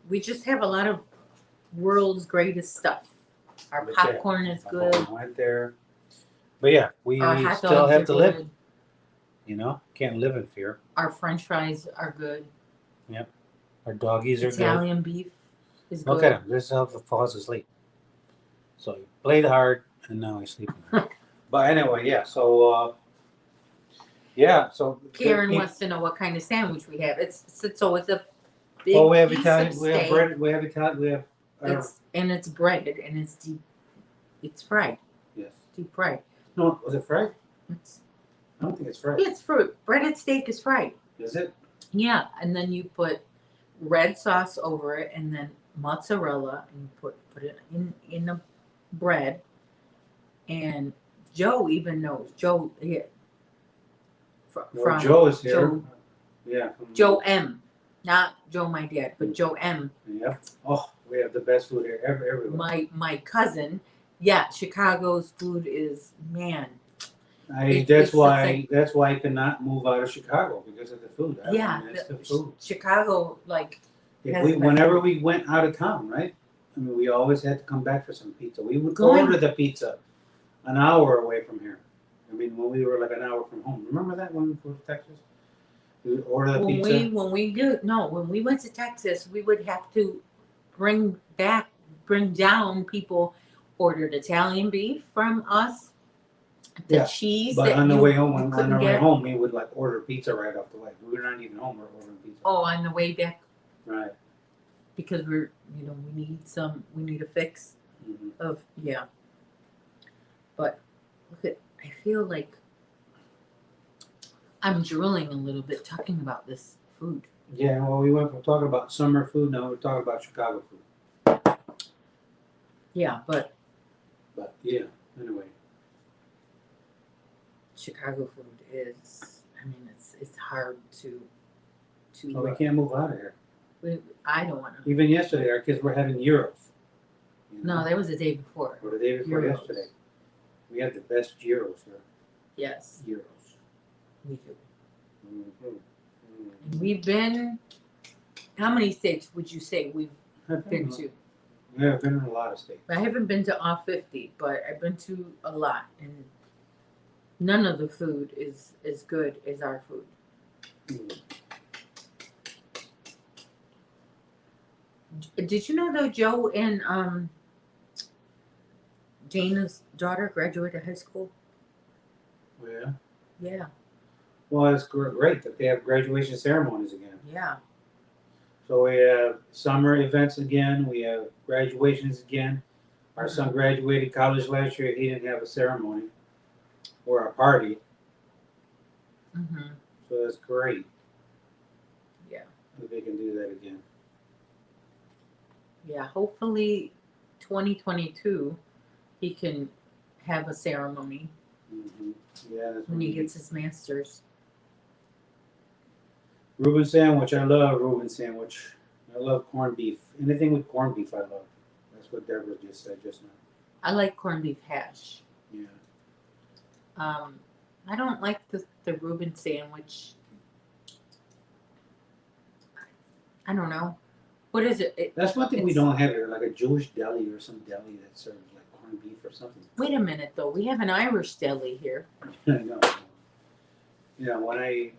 We just have a lot of world's greatest stuff. Our But yeah, popcorn is I good. went there. But yeah, we Our hot still dogs have are to live. good. You know, can't live in fear. Our French fries are good. Our doggies are Italian beef is good. Look good. at him. This is falls asleep. So he played hard, and now he's sleeping. But anyway, yeah. So yeah. So Karen wants to know what kind of sandwich we have. It's a big we have piece Italian. of We have steak. bread. We have Italian. We have. It's breaded and it's deep. It's fried. Yes. Deep fried. No, was it fried? It's I don't think it's fried. it's fruit. Breaded steak is fried. Is it? Yeah, and then you put red sauce over it, and then mozzarella, and you put it in the bread. And Joe even knows. Joe, yeah, Well, Joe is here. Joe, Yeah. Joe M, not Joe my dad, but Joe M. Yeah. Oh, we have the best food here everywhere. My cousin. Yeah, Chicago's food is, man. That's why I cannot move out of Chicago because of the food. Yeah, it's the food. Chicago, like, Whenever we went out of town, right? I mean, we always had to come back for some pizza. We would Going- order the pizza an hour away from here. I mean, when we were like an hour from home. Remember that when we were to Texas? We would order the pizza. when we went to Texas, we would have to bring down people ordered Italian beef from us. The Yeah, cheese. But that on the you way home, on couldn't our way get. home, we would like order pizza right off the way. We were not even home. We were ordering pizza. Oh, on the way back, Right. because we need a fix Mm-hmm. of, yeah. But look at, I feel like I'm drooling a little bit talking about this food. Yeah, well, we went from talking about summer food, now we're talking about Chicago food. Yeah, but But yeah, anyway. Chicago food is, I mean, it's hard to So we can't move out of here. I don't want to. Even yesterday, our kids were having gyros. You know? No, that was the day before. Or the day before Gyros. yesterday. We had the best gyros here. Yes, Gyros. we do. Mm-hmm. And we've been, how many states would you say we've been to? Yeah, I've been in a lot of states. I haven't been to all 50, but I've been to a lot, and none of the food is as good as our food. Mm. Did you know though, Joe and Dana's daughter graduated high school? Yeah. Yeah, Well, it's great that they have graduation ceremonies again. yeah. So we have summer events again. We have graduations again. Our son graduated college last year. He didn't have a ceremony or a party. Mm-hmm. So that's great. Yeah. If they can do that again. Yeah, hopefully 2022 he can have a ceremony Mm-hmm. Yeah, that's when he gets his master's. Reuben sandwich. I love Reuben sandwich. I love corned beef. Anything with corned beef, I love. That's what Deborah just said just now. I like corned beef hash. Yeah. I don't like the Reuben sandwich. I don't know. What is it? That's one thing we don't have here, like a Jewish deli or some deli that serves like corned corned beef or something. Wait a minute, though. We have an Irish deli here. I know. Yeah, when I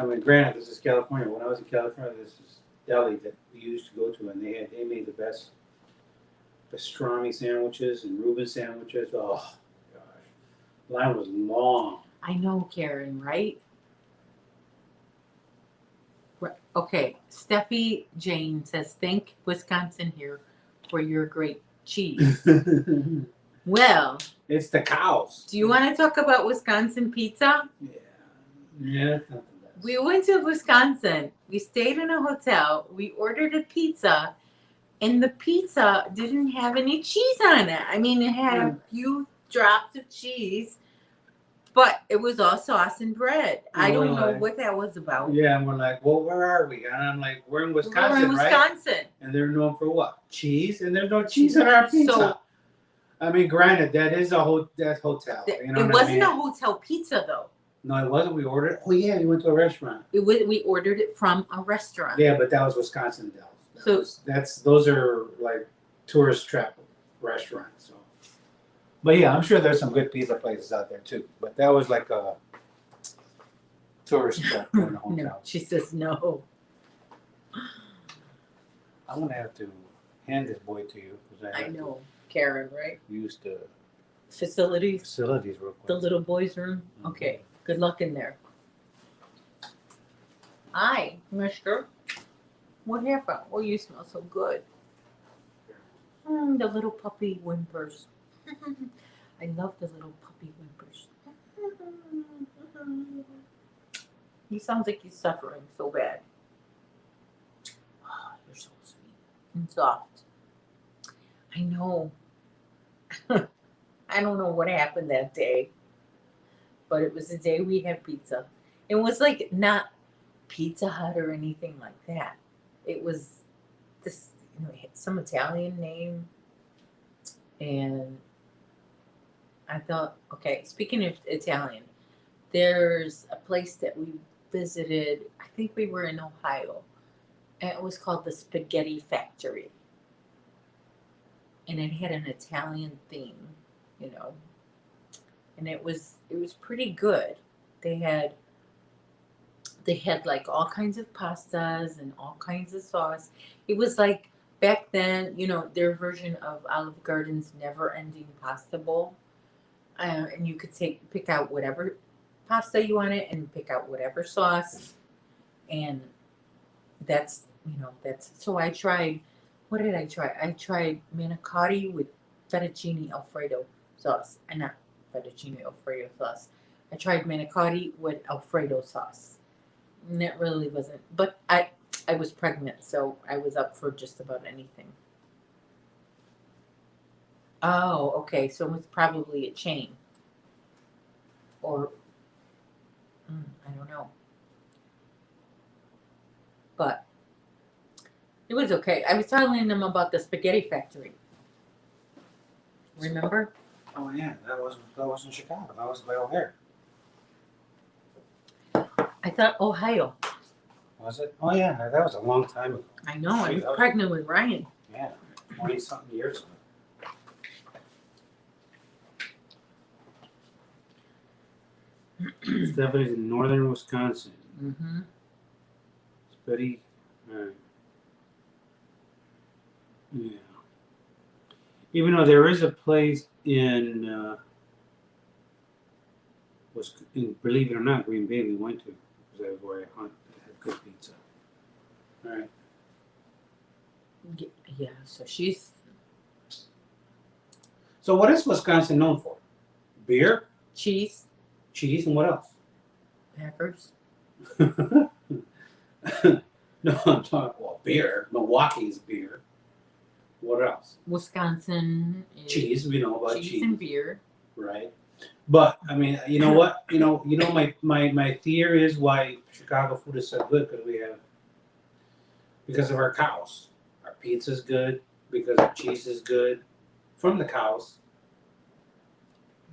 mean, granted, this is California. When I was in California, this is deli that we used to go to, and they made the best pastrami sandwiches and Reuben sandwiches. Oh gosh, line was long. I know, Karen, right? Okay, Steffi Jane says, thank Wisconsin here for your great cheese. Well, It's the cows. do you want to talk about Wisconsin pizza? Yeah, it's not the best. We went to Wisconsin. We stayed in a hotel. We ordered a pizza, and the pizza didn't have any cheese on it. I mean, it had a few drops of cheese, but it was all sauce and bread. I don't know what that was about. Yeah, and we're like, well, where are we? And I'm like, we're in Wisconsin, We're in Wisconsin. right? And they're known for what? Cheese, and there's no cheese in our pizza. So, I mean, granted, that is a hotel. You know it what wasn't I a mean? hotel pizza, though. No, it wasn't. We ordered. Oh yeah, we went to a restaurant. We ordered it from a restaurant. Yeah, but that was Wisconsin Dells. Those are like tourist trap restaurants. So, but yeah, I'm sure there's some good pizza places out there too. But that was like a tourist trap in a hotel. No, she says no. I'm gonna have to hand this boy to you because I know, Karen, right? Use the Facilities, facilities real quick. the little boys' room. Mhm. Okay, good luck in there. Hi, mister. What happened? Oh, you smell so good. The little puppy whimpers. I love the little puppy whimpers. He sounds like he's suffering so bad. Oh, you're so sweet and soft. I know. I don't know what happened that day, but it was the day we had pizza. It was like not Pizza Hut or anything like that. It was this, it had some Italian name, and I thought, okay, speaking of Italian, there's a place that we visited. I think we were in Ohio, and it was called the Spaghetti Factory, and it had an Italian theme, and it was pretty good. They had like all kinds of pastas and all kinds of sauce. It was like back then, their version of Olive Garden's Never Ending Pasta Bowl, and you could pick out whatever pasta you wanted and pick out whatever sauce, and that's so I tried. What did I try? I tried manicotti with fettuccine alfredo sauce, and not fettuccine alfredo sauce. I tried manicotti with alfredo sauce, and that really wasn't. But I was pregnant, so I was up for just about anything. Oh, okay. So it was probably a chain, or I don't know, but it was okay. I was telling them about the Spaghetti Factory. Remember? Oh yeah, that was in Chicago. That was by O'Hare. I thought Ohio. Was it? Oh yeah, that was a long time ago. I know. I Shoot, was that was- pregnant with Ryan. Yeah, 20-something years ago. Stephanie's in northern Wisconsin. Mm-hmm. Betty. Alright. Yeah. Even though there is a place in believe it or not, Green Bay we went to because that was where I hunt. They had good pizza. All right. Yeah. So she's. So what is Wisconsin known for? Beer, Cheese, cheese, and what else? peppers. No, I'm talking beer. Milwaukee's beer. What else? Wisconsin is Cheese. We know about cheese cheese, and beer. right? But I mean, you know what? My theory is why Chicago food is so good because of our cows. Our pizza's good because our cheese is good from the cows.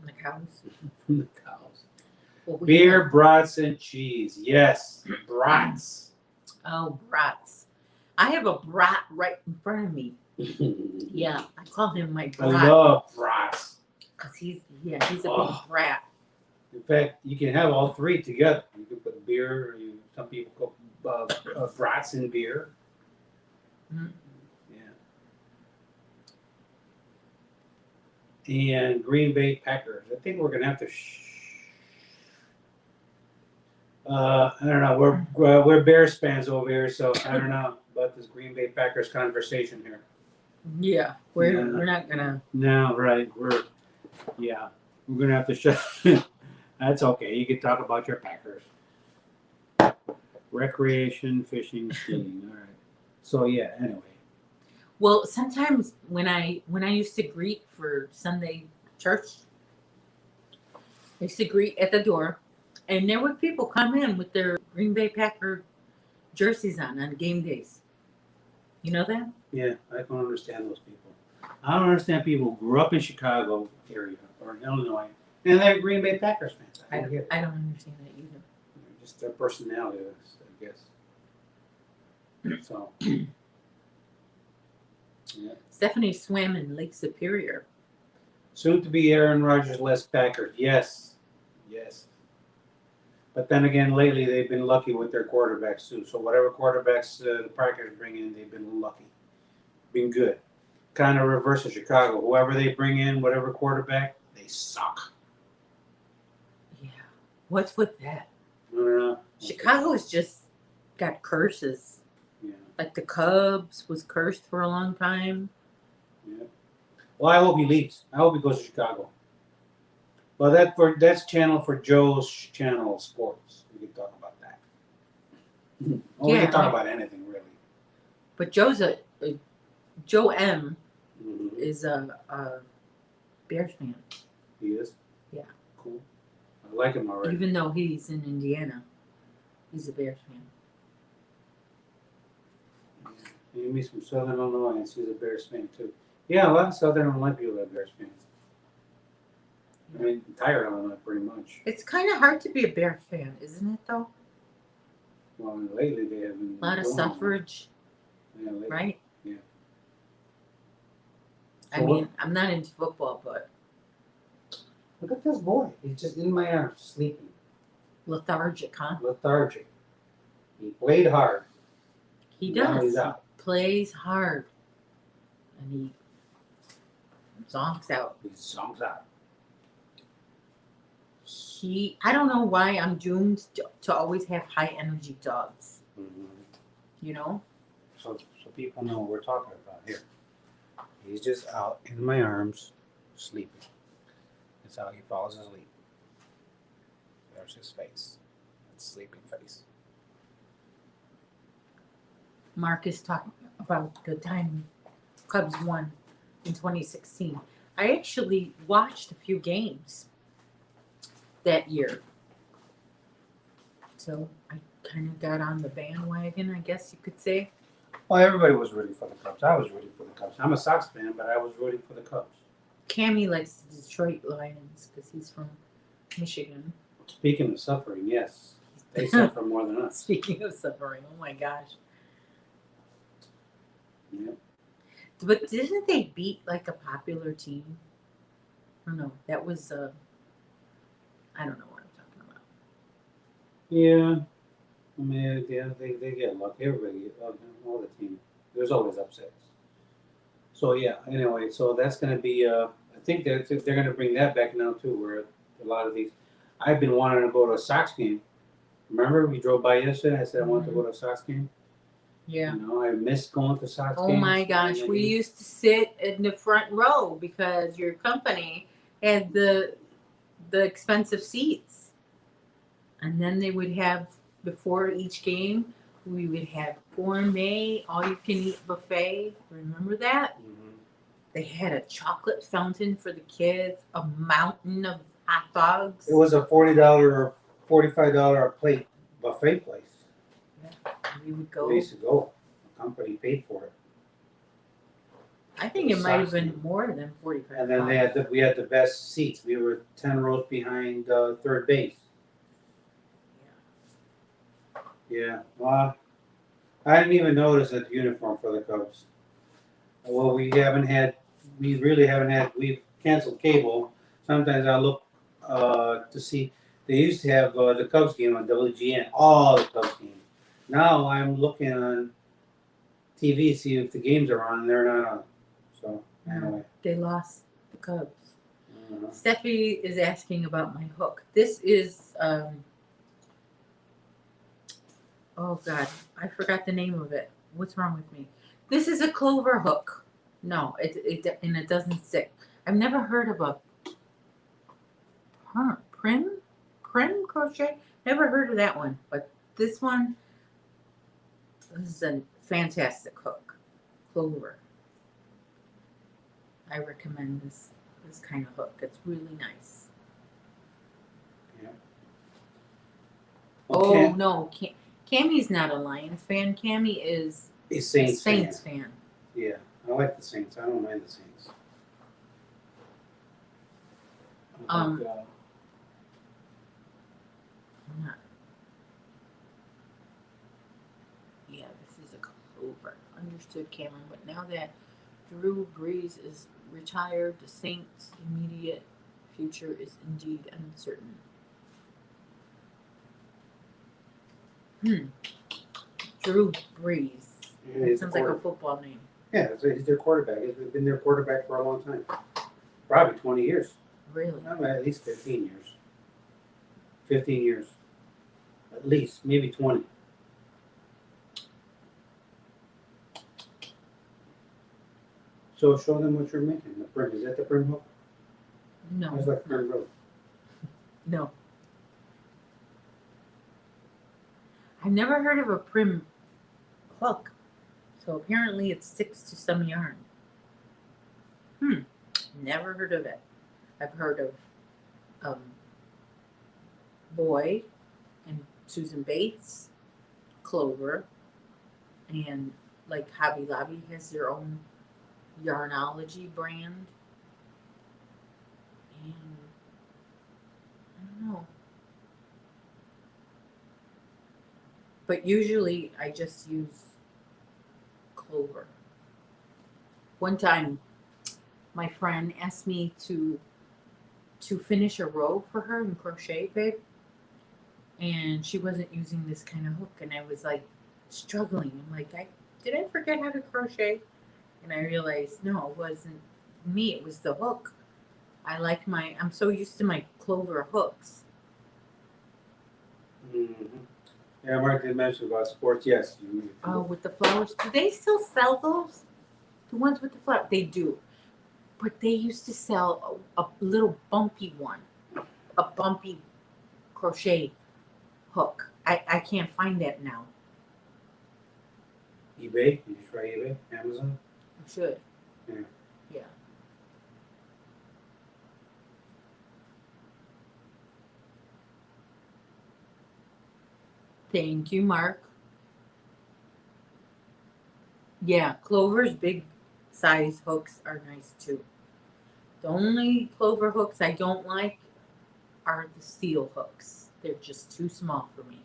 The cows. From the cows. What we Beer, brats, and cheese. Yes, brats. Oh, brats. I have a brat right in front of me. Yeah, I call him my I brat love brats. because he's a big Oh. brat. In fact, you can have all three together. You can put beer. Some people cook brats in beer. Mhm. Yeah. And Green Bay Packers. I think we're gonna have to. I don't know. We're Bears fans over here, so I don't know about this Green Bay Packers conversation here. Yeah, we're not gonna. No, right. We're gonna have to shut. That's okay. You can talk about your Packers. Recreation, fishing, skiing. All right. So yeah. Anyway. Well, sometimes when I used to greet for Sunday church, I used to greet at the door, and there would people come in with their Green Bay Packer jerseys on game days. You know that? Yeah, I don't understand those people. I don't understand people who grew up in Chicago area or in Illinois and they're Green Bay Packers fans. I don't get it. I don't understand that either. Just their personality, I guess. So. Yeah. Stephanie swam in Lake Superior. Soon to be Aaron Rodgers-less Packers. Yes. But then again, lately they've been lucky with their quarterbacks too. So whatever quarterbacks the Packers bring in, they've been lucky. Been good. Kind of reverse of Chicago. Whoever they bring in, whatever quarterback, they suck. Yeah. What's with that? I don't know. Chicago's just got curses. Yeah. Like the Cubs was cursed for a long time. Yeah. Well, I hope he leaves. I hope he goes to Chicago. Well, that's channel for Joe's channel sports. We can talk about that. We can talk about anything really. But Joe M is a Bears fan. He is? Yeah. Cool. I like him already. Even though he's in Indiana, he's a Bears fan. He meets from Southern Illinois and he's a Bears fan too. Yeah, a lot of Southern Illinois people are Bears fans. I mean, entire Illinois pretty much. It's kind of hard to be a Bears fan, isn't it though? Well, lately they have been A lot of suffrage, right? Yeah. I mean, I'm not into football, but look at this boy. He's just in my arms, sleeping. lethargic, huh? Lethargic. He played hard. He Now does. he's out. He plays hard, and he zonks out. He zonks out. I don't know why I'm doomed to always have high energy dogs. Mm-hmm. You know? So people know what we're talking about here. He's just out in my arms, sleeping. That's how he falls asleep. There's his face. It's sleeping face. Mark is talking about the time Cubs won in 2016. I actually watched a few games that year. So I kind of got on the bandwagon, I guess you could say. Well, everybody was rooting for the Cubs. I was rooting for the Cubs. I'm a Sox fan, but I was rooting for the Cubs. Cammy likes the Detroit Lions because he's from Michigan. Speaking of suffering, yes. They suffer more than us. Speaking of suffering, oh my gosh. Yep. But didn't they beat like a popular team? Or no, that was I don't know what I'm talking about. Yeah. I mean, they get lucky. Everybody get lucky. All the team. There's always upsets. So yeah. Anyway, so that's going to be. I think they're going to bring that back now too. Where a lot of these. I've been wanting to go to a Sox game. Remember, we drove by yesterday. I said I wanted to go to a Sox game. Yeah. You know, I missed going to Sox games. Oh my gosh, we used to sit in the front row because your company had the expensive seats. And then they would have, before each game, we would have gourmet, all-you-can-eat buffet. Remember that? Mm-hmm. They had a chocolate fountain for the kids, a mountain of hot dogs. It was a $40 or $45 a plate buffet place. We would go. We used to go. The company paid for it. I think it might have been more than 45. And then we had the best seats. We were 10 rows behind third base. Yeah. Well, I didn't even notice a uniform for the Cubs. Well, we really haven't had, we've canceled cable. Sometimes I look to see, they used to have the Cubs game on WGN, all the Cubs games. Now I'm looking on TV, see if the games are on, and they're not on. So, anyway. They lost the Cubs. Uh, Steffi is asking about my hook. This is, oh God, I forgot the name of it. What's wrong with me? This is a clover hook. No, and it doesn't stick. I've never heard of a prim crochet. Never heard of that one, but this one, this is a fantastic hook. Clover. I recommend this kind of hook. It's really nice. okay. Oh no, Cammie's not a Lions fan. Cammie is A a Saints Saints fan. fan. Yeah, I like the Saints. I don't mind the Saints. Um, Not- Yeah, this is a clover. Understood, Cameron. But now that Drew Brees is retired, the Saints' immediate future is indeed uncertain. Drew Brees. Yeah, That he's sounds the like a quarter- football name. Yeah, he's their quarterback. He's been their quarterback for a long time. Probably 20 years. Really? I mean, at least 15 years. 15 years. At least, maybe 20. So show them what you're making. The brim. Is that the brim hook? No. It's like brim rope. No. I've never heard of a prim hook. So apparently it sticks to some yarn. Never heard of it. I've heard of Boy and Susan Bates, Clover, and like Hobby Lobby has their own Yarnology brand. And I don't know. But usually I just use Clover. One time my friend asked me to finish a row for her in Crochet Babe, and she wasn't using this kind of hook, and I was like struggling. I'm like, did I forget how to crochet? And I realized no, it wasn't me, it was the hook. I'm so used to my Clover hooks. Mm-hmm. Yeah, Mark did mention about sports. Yes. Oh, with the flowers. Do they still sell those? The ones with the flowers? They do. But they used to sell a little bumpy one. A bumpy crochet hook. I can't find that now. eBay. Did you try eBay? Amazon? I should. Yeah. Yeah. Thank you, Mark. Yeah, Clover's big size hooks are nice too. The only Clover hooks I don't like are the steel hooks. They're just too small for me.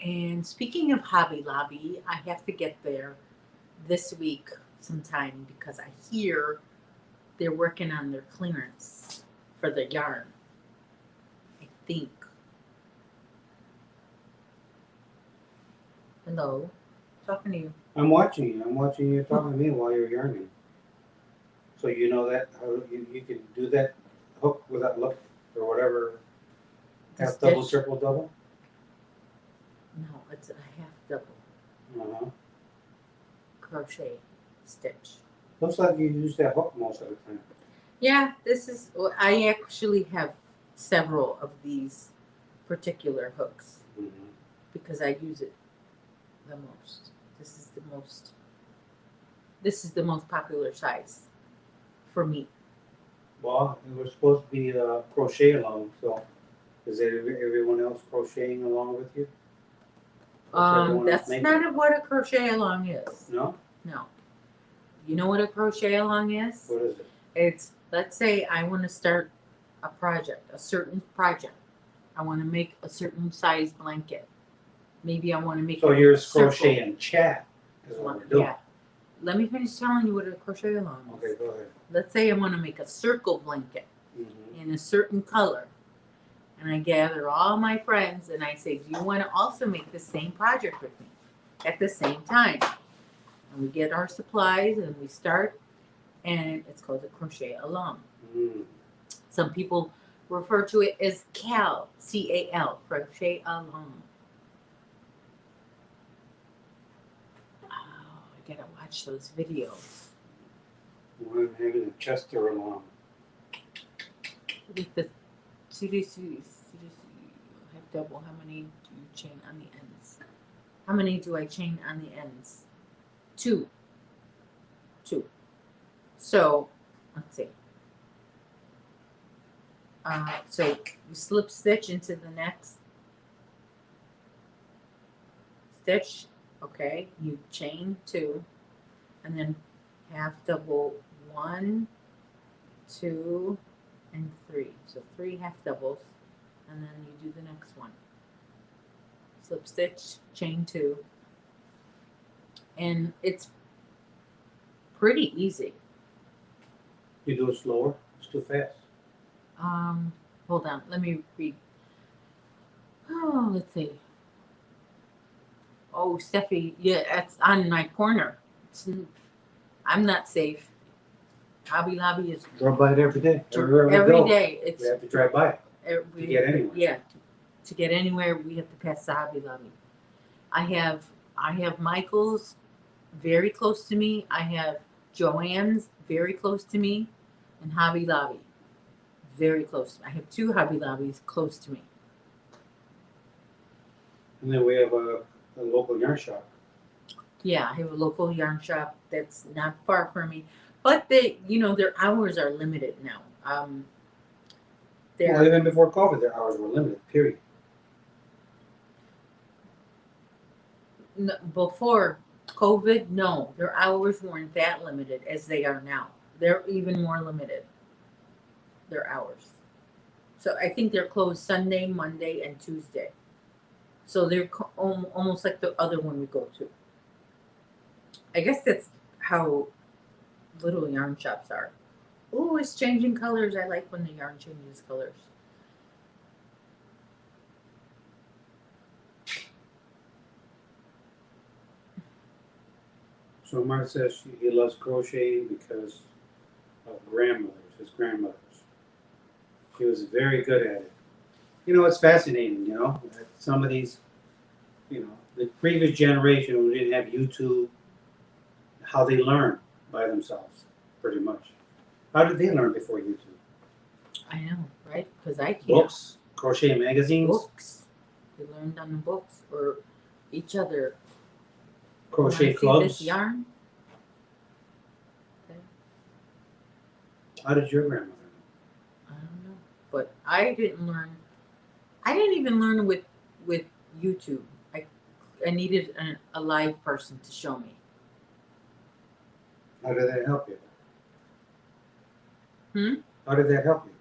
And speaking of Hobby Lobby, I have to get there this week sometime because I hear they're working on their clearance for the yarn. I think. Hello, talking to you. I'm watching you. I'm watching you talking to me while you're yarning. So you know that how you can do that hook without look or whatever. The Half double, stitch? triple double. No, it's a half double crochet stitch. Looks like you use that hook most of the time. Yeah, I actually have several of these particular hooks because I use it the most. This is the most popular size for me. Well, it was supposed to be a crochet along, so is everyone else crocheting along with you? What's everyone else That's making? not what a crochet along is. No? No. You know what a crochet along is? What is it? It's, let's say I want to start a project, a certain project. I want to make a certain size blanket. maybe I want to make So a yours circle. Crochet N Chat is what we're doing. Yeah. Let me finish telling you what a crochet along is. Okay, go ahead. Let's say I want to make a circle blanket in a certain color. And I gather all my friends and I say, do you want to also make the same project with me at the same time? And we get our supplies and we start, and it's called a crochet along. Some people refer to it as CAL, C-A-L, crochet along. Oh, I gotta watch those videos. We're having a Chester along. With the have double, how many do you chain on the ends? How many do I chain on the ends? 2. So let's see. So you slip stitch into the next stitch, okay, you chain 2 and then half double 1, 2 and 3, so 3 half doubles, and then you do the next one, slip stitch, chain 2, and it's pretty easy. You do it slower, it's too fast. Hold on, let me read. Oh, let's see. Oh, Steffi, yeah, it's on my corner. I'm not safe. Hobby Lobby is Drive by it every day. Everywhere we every go, day. It's we have to drive by it to get anywhere. Yeah, to get anywhere, we have to pass the Hobby Lobby. I have Michael's very close to me. I have Joann's very close to me, and Hobby Lobby very close. I have 2 Hobby Lobbies close to me. And then we have a local yarn shop. Yeah, I have a local yarn shop that's not far from me, but they, their hours are limited now. Well, even before COVID, their hours were limited. Period. Before COVID, no, their hours weren't that limited as they are now. They're even more limited. Their hours. So I think they're closed Sunday, Monday, and Tuesday. So they're almost like the other one we go to. I guess that's how little yarn shops are. Oh, it's changing colors. I like when the yarn changes colors. So Mark says he loves crocheting because of his grandmothers. He was very good at it. It's fascinating, that some of these, the previous generation who didn't have YouTube, how they learned by themselves, pretty much. How did they learn before YouTube? I know, right? Because I can't. Books, crochet magazines, Books. They learned on the books or each other. crochet See clubs. this yarn? Okay. How did your grandmother know? I don't know, but I didn't learn. I didn't even learn with YouTube. I needed a live person to show me. How did that help you? Hmm? How did that help you?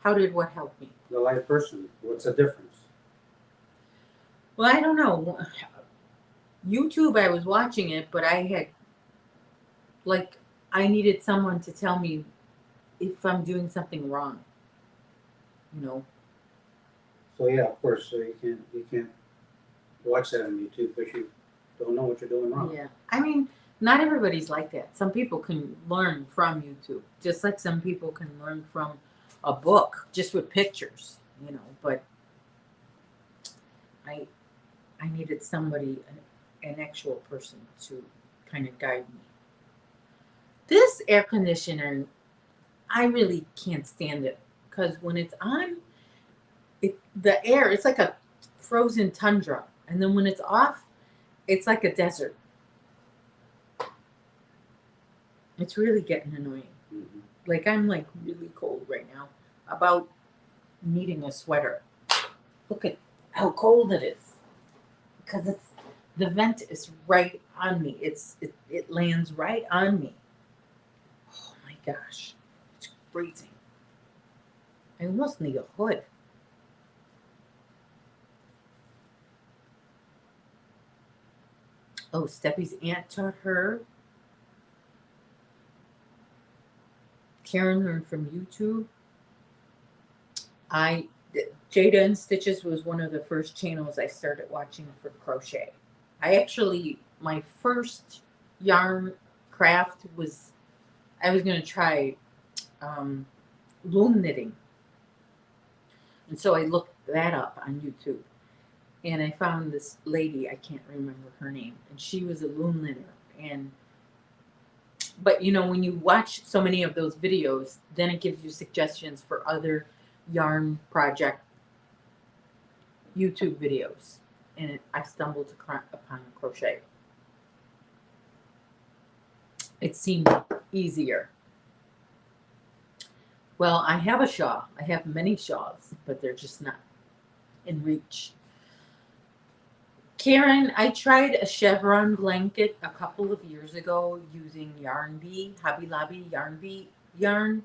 How did what help me? The live person. What's the difference? Well, I don't know. YouTube, I was watching it, but I needed someone to tell me if I'm doing something wrong. So yeah, of course. So you can't watch that on YouTube because you don't know what you're doing wrong. Yeah. I mean, not everybody's like that. Some people can learn from YouTube, just like some people can learn from a book just with pictures, but I needed somebody, an actual person to kind of guide me. This air conditioner, I really can't stand it because when it's on, the air, it's like a frozen tundra. And then when it's off, it's like a desert. It's really getting annoying. Mm-hmm. Like I'm really cold right now. About needing a sweater. Look at how cold it is. Because the vent is right on me. It lands right on me. Oh my gosh. It's freezing. I almost need a hood. Oh, Steffi's aunt taught her. Karen learned from YouTube. Jada and Stitches was one of the first channels I started watching for crochet. My first yarn craft was, I was going to try loom knitting. And so I looked that up on YouTube. And I found this lady, I can't remember her name, and she was a loom knitter. But you know, when you watch so many of those videos, then it gives you suggestions for other yarn project YouTube videos. And I stumbled upon crochet. It seemed easier. Well, I have a shawl. I have many shawls, but they're just not in reach. Karen, I tried a chevron blanket a couple of years ago using Yarn Bee, Hobby Lobby Yarn Bee yarn.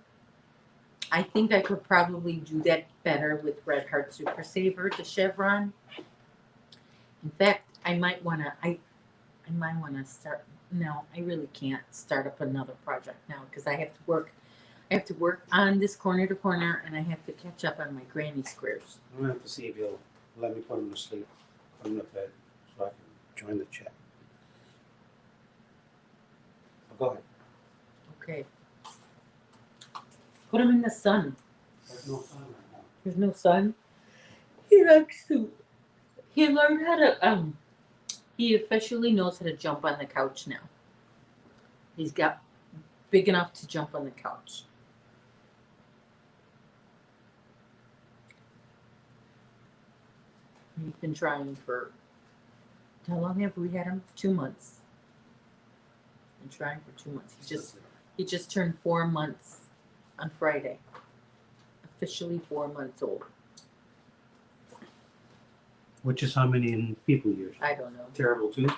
I think I could probably do that better with Red Heart Super Saver, the chevron. In fact, I might want to start. No, I really can't start up another project now because I have to work. I have to work on this corner to corner, and I have to catch up on my granny squares. I'm gonna have to see if you'll let me put him to sleep, put him to bed, so I can join the chat. Go ahead. Okay. Put him in the sun. There's no sun right now. There's no sun. He likes to. He learned how to. He officially knows how to jump on the couch now. He's got big enough to jump on the couch. He's been trying for. How long have we had him? 2 months. Been trying for 2 months. He just turned 4 months on Friday. Officially 4 months old. Which is how many in people years? I don't know. Terrible too.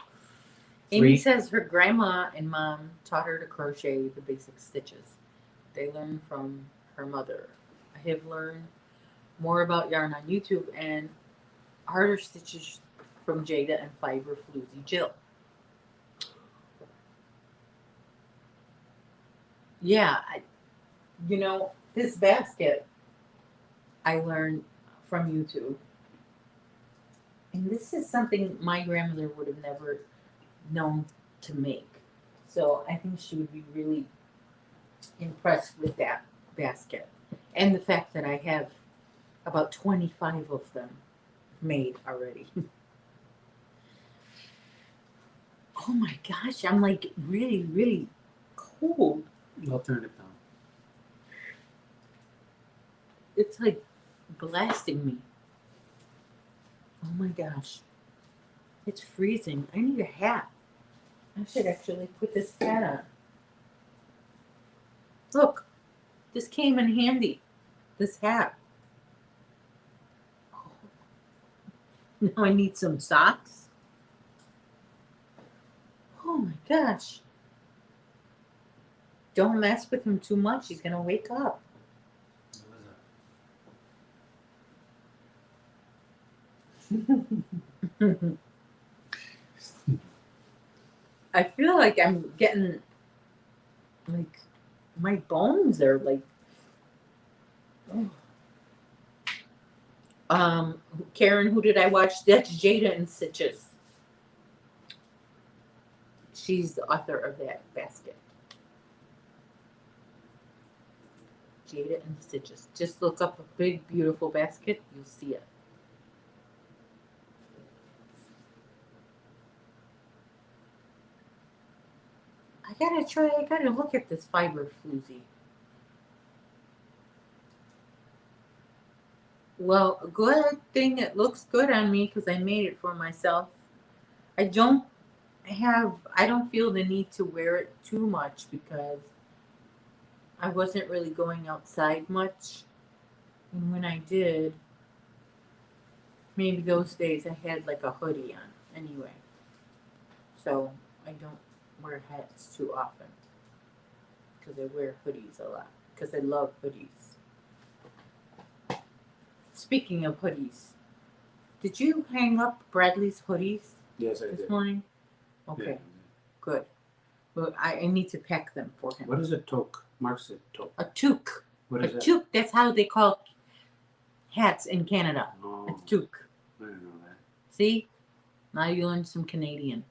Amy 3. says her grandma and mom taught her to crochet the basic stitches. They learned from her mother. I have learned more about yarn on YouTube and harder stitches from Jada and Fiber Floozy Jill. Yeah, this basket I learned from YouTube. And this is something my grandmother would have never known to make. So I think she would be really impressed with that basket. And the fact that I have about 25 of them made already. Oh my gosh, I'm like really, really cold. I'll turn it down. It's like blasting me. Oh my gosh. It's freezing. I need a hat. I should actually put this hat on. Look, this came in handy. This hat. Oh. Now I need some socks. Oh my gosh. Don't mess with him too much. He's going to wake up. I feel like I'm getting, like, my bones are like, oh. Karen, who did I watch? That's Jada and Stitches. She's the author of that basket. Jada and Stitches. Just look up a big, beautiful basket. You'll see it. I gotta look at this Fiber Floozy. Well, a good thing it looks good on me because I made it for myself. I don't feel the need to wear it too much because I wasn't really going outside much. And when I did, maybe those days I had like a hoodie on anyway. So I don't wear hats too often because I wear hoodies a lot because I love hoodies. Speaking of hoodies, did you hang up Bradley's hoodies Yes, I this did. morning? Okay, Yeah. good. Well, I need to pack them for him. What is a toque? Mark said toque. A toque. What A is that? toque. That's how they call hats in Canada. Oh, It's toque. I didn't know that. See? Now you learned some Canadian.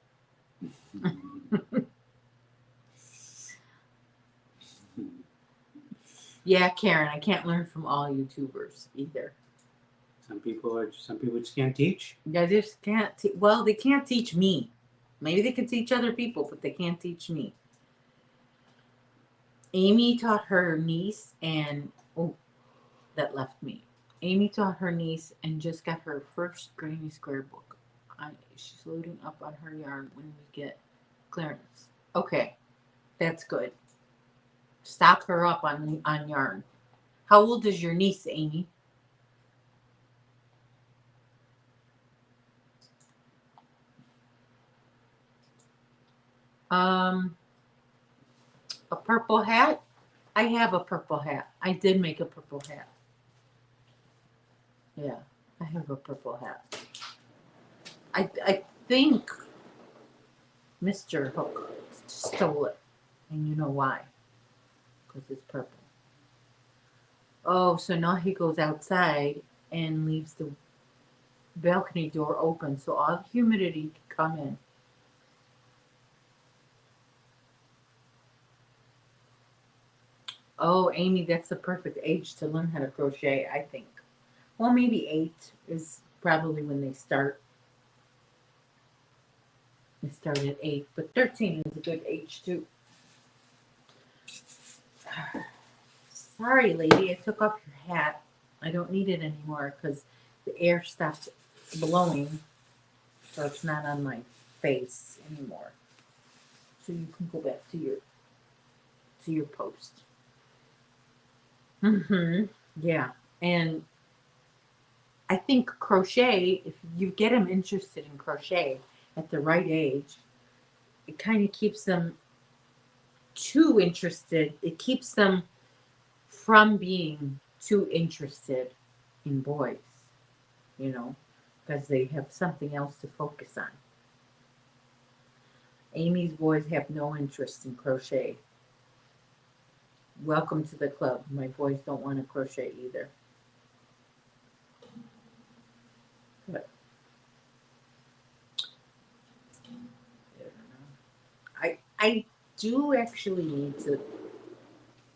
Yeah, Karen, I can't learn from all YouTubers either. Some people just can't teach. They just can't. Well, they can't teach me. Maybe they can teach other people, but they can't teach me. Amy taught her niece, and that left me. Amy taught her niece and just got her first Granny Square book. She's loading up on her yarn when we get clearance. Okay, that's good. Stock her up on yarn. How old is your niece, Amy? A purple hat? I have a purple hat. I did make a purple hat. Yeah, I have a purple hat. I think Mr. Hook stole it. And you know why? Because it's purple. Oh, so now he goes outside and leaves the balcony door open so all the humidity can come in. Oh, Amy, that's the perfect age to learn how to crochet, I think. Well, maybe 8 is probably when they start. They start at 8, but 13 is a good age too. Sorry, lady, I took off your hat. I don't need it anymore because the air stopped blowing, so it's not on my face anymore. So you can go back to your post. Yeah, and I think crochet, if you get them interested in crochet at the right age, it kind of keeps them too interested. It keeps them from being too interested in boys, because they have something else to focus on. Amy's boys have no interest in crochet. Welcome to the club. My boys don't want to crochet either. But I do actually need to.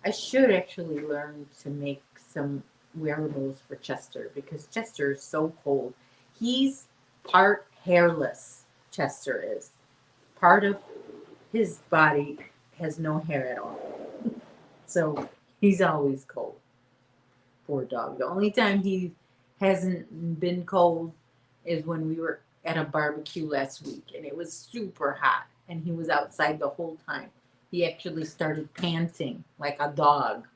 I should actually learn to make some wearables for Chester because Chester is so cold. He's part hairless. Chester is. Part of his body has no hair at all. So he's always cold. Poor dog. The only time he hasn't been cold is when we were at a barbecue last week and it was super hot and he was outside the whole time. He actually started panting like a dog.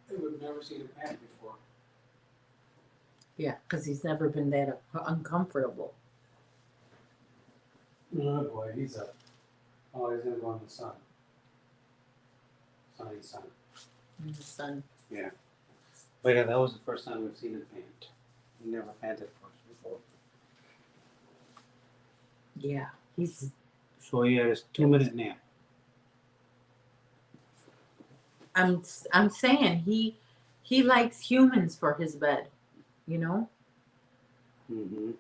We've never seen him pant before. Yeah, because he's never been that uncomfortable. Oh boy, he's up. Oh, he's gonna go in the sun. Sunny sun. In the sun. Yeah. But yeah, that was the first time we've seen him pant. He never panted before. Yeah, he's. So he had his 2-minute nap. I'm saying he likes humans for his bed, you know. Mm-hmm.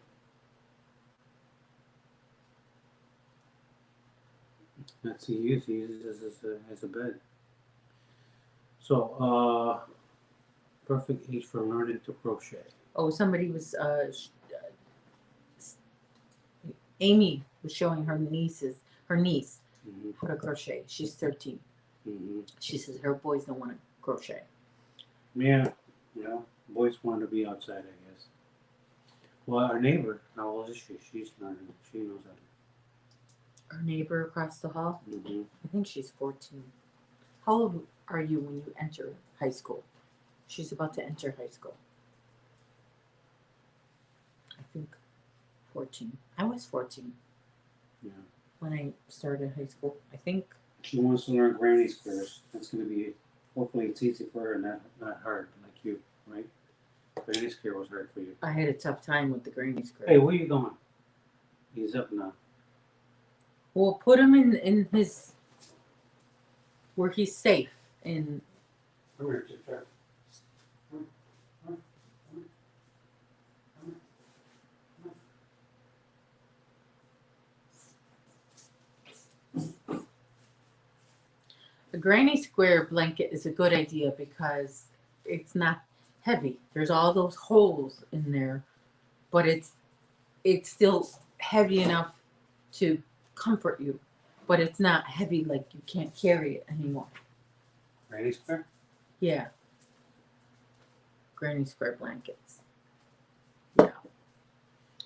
That's he uses as a bed. So, perfect age for learning to crochet. Oh, somebody was Amy was showing her niece Mm-hmm. how to crochet. She's 13. Mm-hmm. She says her boys don't want to crochet. Yeah, boys want to be outside, I guess. Well, our neighbor, how old is she? She's learning. She knows how Her neighbor across the hall, to. Mm-hmm. I think she's 14. How old are you when you enter high school? She's about to enter high school. I think 14. I was 14 Yeah. when I started high school. I think. She wants to learn granny squares. That's going to be, hopefully it's easy for her, not hard like you, right? Granny square was hard for you. I had a tough time with the granny square. Hey, where you going? He's up now. We'll put him in his where he's safe. And Come here, sit there. a granny square blanket is a good idea because it's not heavy. There's all those holes in there, but it's still heavy enough to comfort you, but it's not heavy like you can't carry it anymore. Granny square? Yeah. Granny square blankets. Yeah.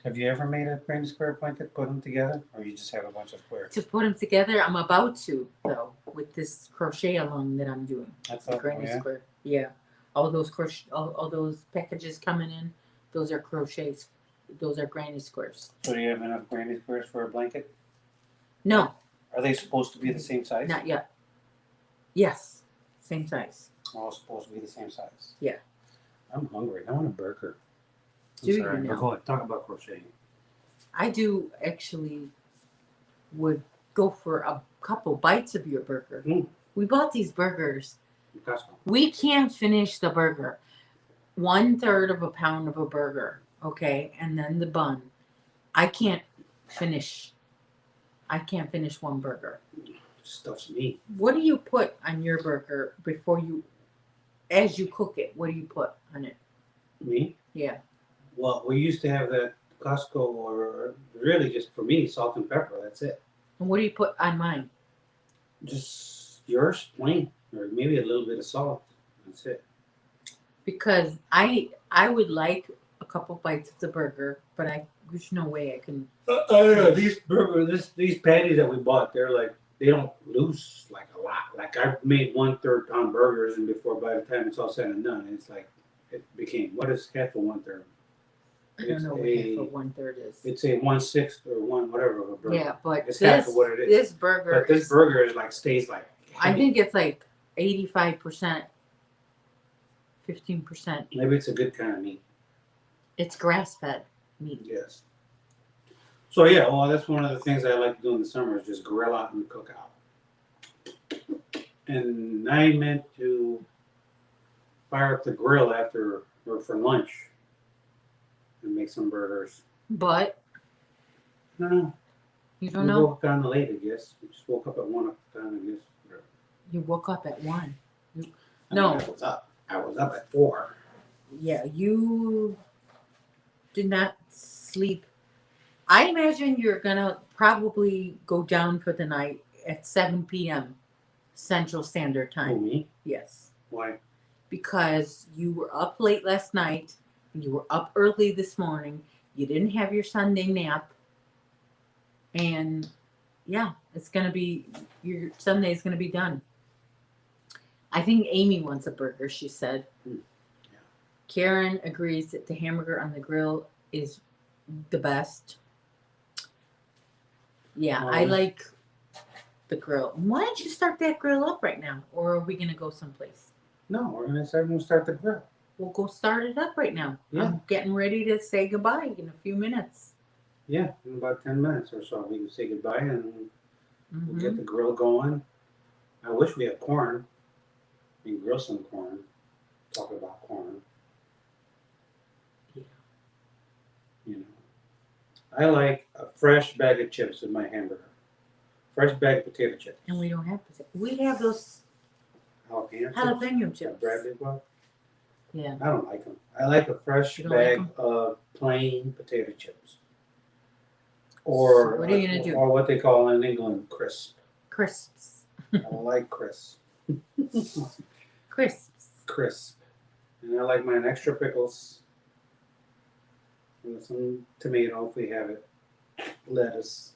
Have you ever made a granny square blanket, put them together, or you just have a bunch of squares? To put them together, I'm about to though with this crochet along that I'm doing. That's The all. granny Yeah? square. Yeah. All those all those packages coming in, those are crochets. Those are granny squares. So do you have enough granny squares for a blanket? No, Are they supposed to be the same size? not yet. Yes. Same size. All supposed to be the same size. Yeah. I'm hungry. I want a burger. Do you sorry, now? but go ahead. Talk about crocheting. I do actually would go for a couple bites of your burger. Mm. We bought these burgers. Costco. We can't finish the burger. 1/3 of a pound of a burger, okay, and then the bun. I can't finish one burger. Stuff's meat. What do you put on your burger before you, as you cook it? What do you put on it? Me? Yeah. Well, we used to have that Costco, or really just for me, salt and pepper. That's it. And what do you put on mine? Just yours, plain, or maybe a little bit of salt. That's it. Because I would like a couple bites of the burger, but there's no way I can. These these patties that we bought, they don't lose like a lot. Like I've made 1/3 pound burgers, and by the time it's all said and done, it's like it became, what is half of 1/3? I don't know what half of 1/3 is. It's a 1/6 or one whatever of a burger. Yeah, but It's half of what it is. This burger. But this burger is like stays like. I think it's like 85%, 15%. Maybe it's a good kind of meat. It's grass fed meat. Yes. So yeah, well, that's one of the things I like to do in the summer is just grill out and cook out. And I meant to fire up the grill after or for lunch and make some burgers. But I don't know. you don't We know. woke kind of late, I guess. We just woke up at 1 time, I guess. You woke up at 1. I No. mean, I was up at 4. Yeah, you did not sleep. I imagine you're gonna probably go down for the night at 7 p.m. Central Standard Oh, Time. me? Yes, Why? because you were up late last night and you were up early this morning. You didn't have your Sunday nap, and yeah, it's gonna be your Sunday's gonna be done. I think Amy wants a burger. She said. Yeah. Karen agrees that the hamburger on the grill is the best. Yeah, I like the grill. Why don't you start that grill up right now? Or are we going to go someplace? No, we're going to start the grill. We'll go start it up right now. Yeah. I'm getting ready to say goodbye in a few minutes. Yeah, in about 10 minutes or so, we can say goodbye and we'll get Mhm. the grill going. I wish we had corn. We can grill some corn. Talk about corn. Yeah. You know, I like a fresh bag of chips with my hamburger. Fresh bag of potato chips. And we don't have to. We have those Jalapeno chips. jalapeno chips. Bradley Club. Yeah. I don't like them. I like a fresh You don't like bag 'em? of plain potato chips. Or So what are you gonna do? Or what they call in England crisp. Crisps. I don't like crisp. Crisps. Crisp. And I like mine extra pickles. And some tomato if we have it. Lettuce.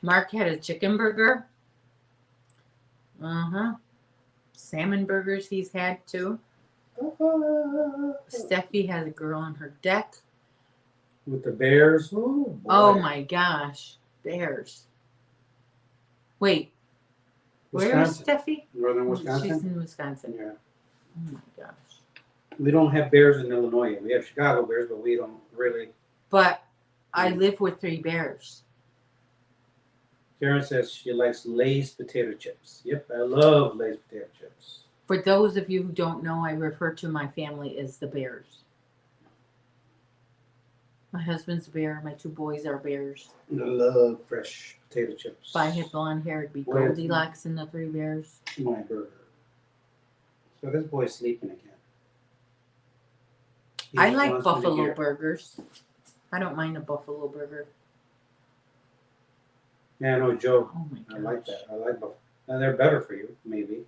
Mark had a chicken burger. Salmon burgers he's had too. Steffi has a girl on her deck. With the bears. Oh, boy. Oh my gosh. Bears. Wait, where is Wisconsin. Steffi? Northern She's Wisconsin? in Wisconsin. Yeah. Oh my gosh. We don't have bears in Illinois. We have Chicago bears, but we don't really. But I live with 3 bears. Karen says she likes Lay's potato chips. Yep, I love Lay's potato chips. For those of you who don't know, I refer to my family as the Bears. My husband's a bear. My two boys are bears. I love fresh potato chips. If I had blonde hair, it'd be Goldilocks and the Three Bears. My burger. So this boy's sleeping again. He I just like wants me to buffalo hear. burgers. I don't mind a buffalo burger. Yeah, no, Joe. Oh my gosh. I like that. I like buffalo. And they're better for you, maybe.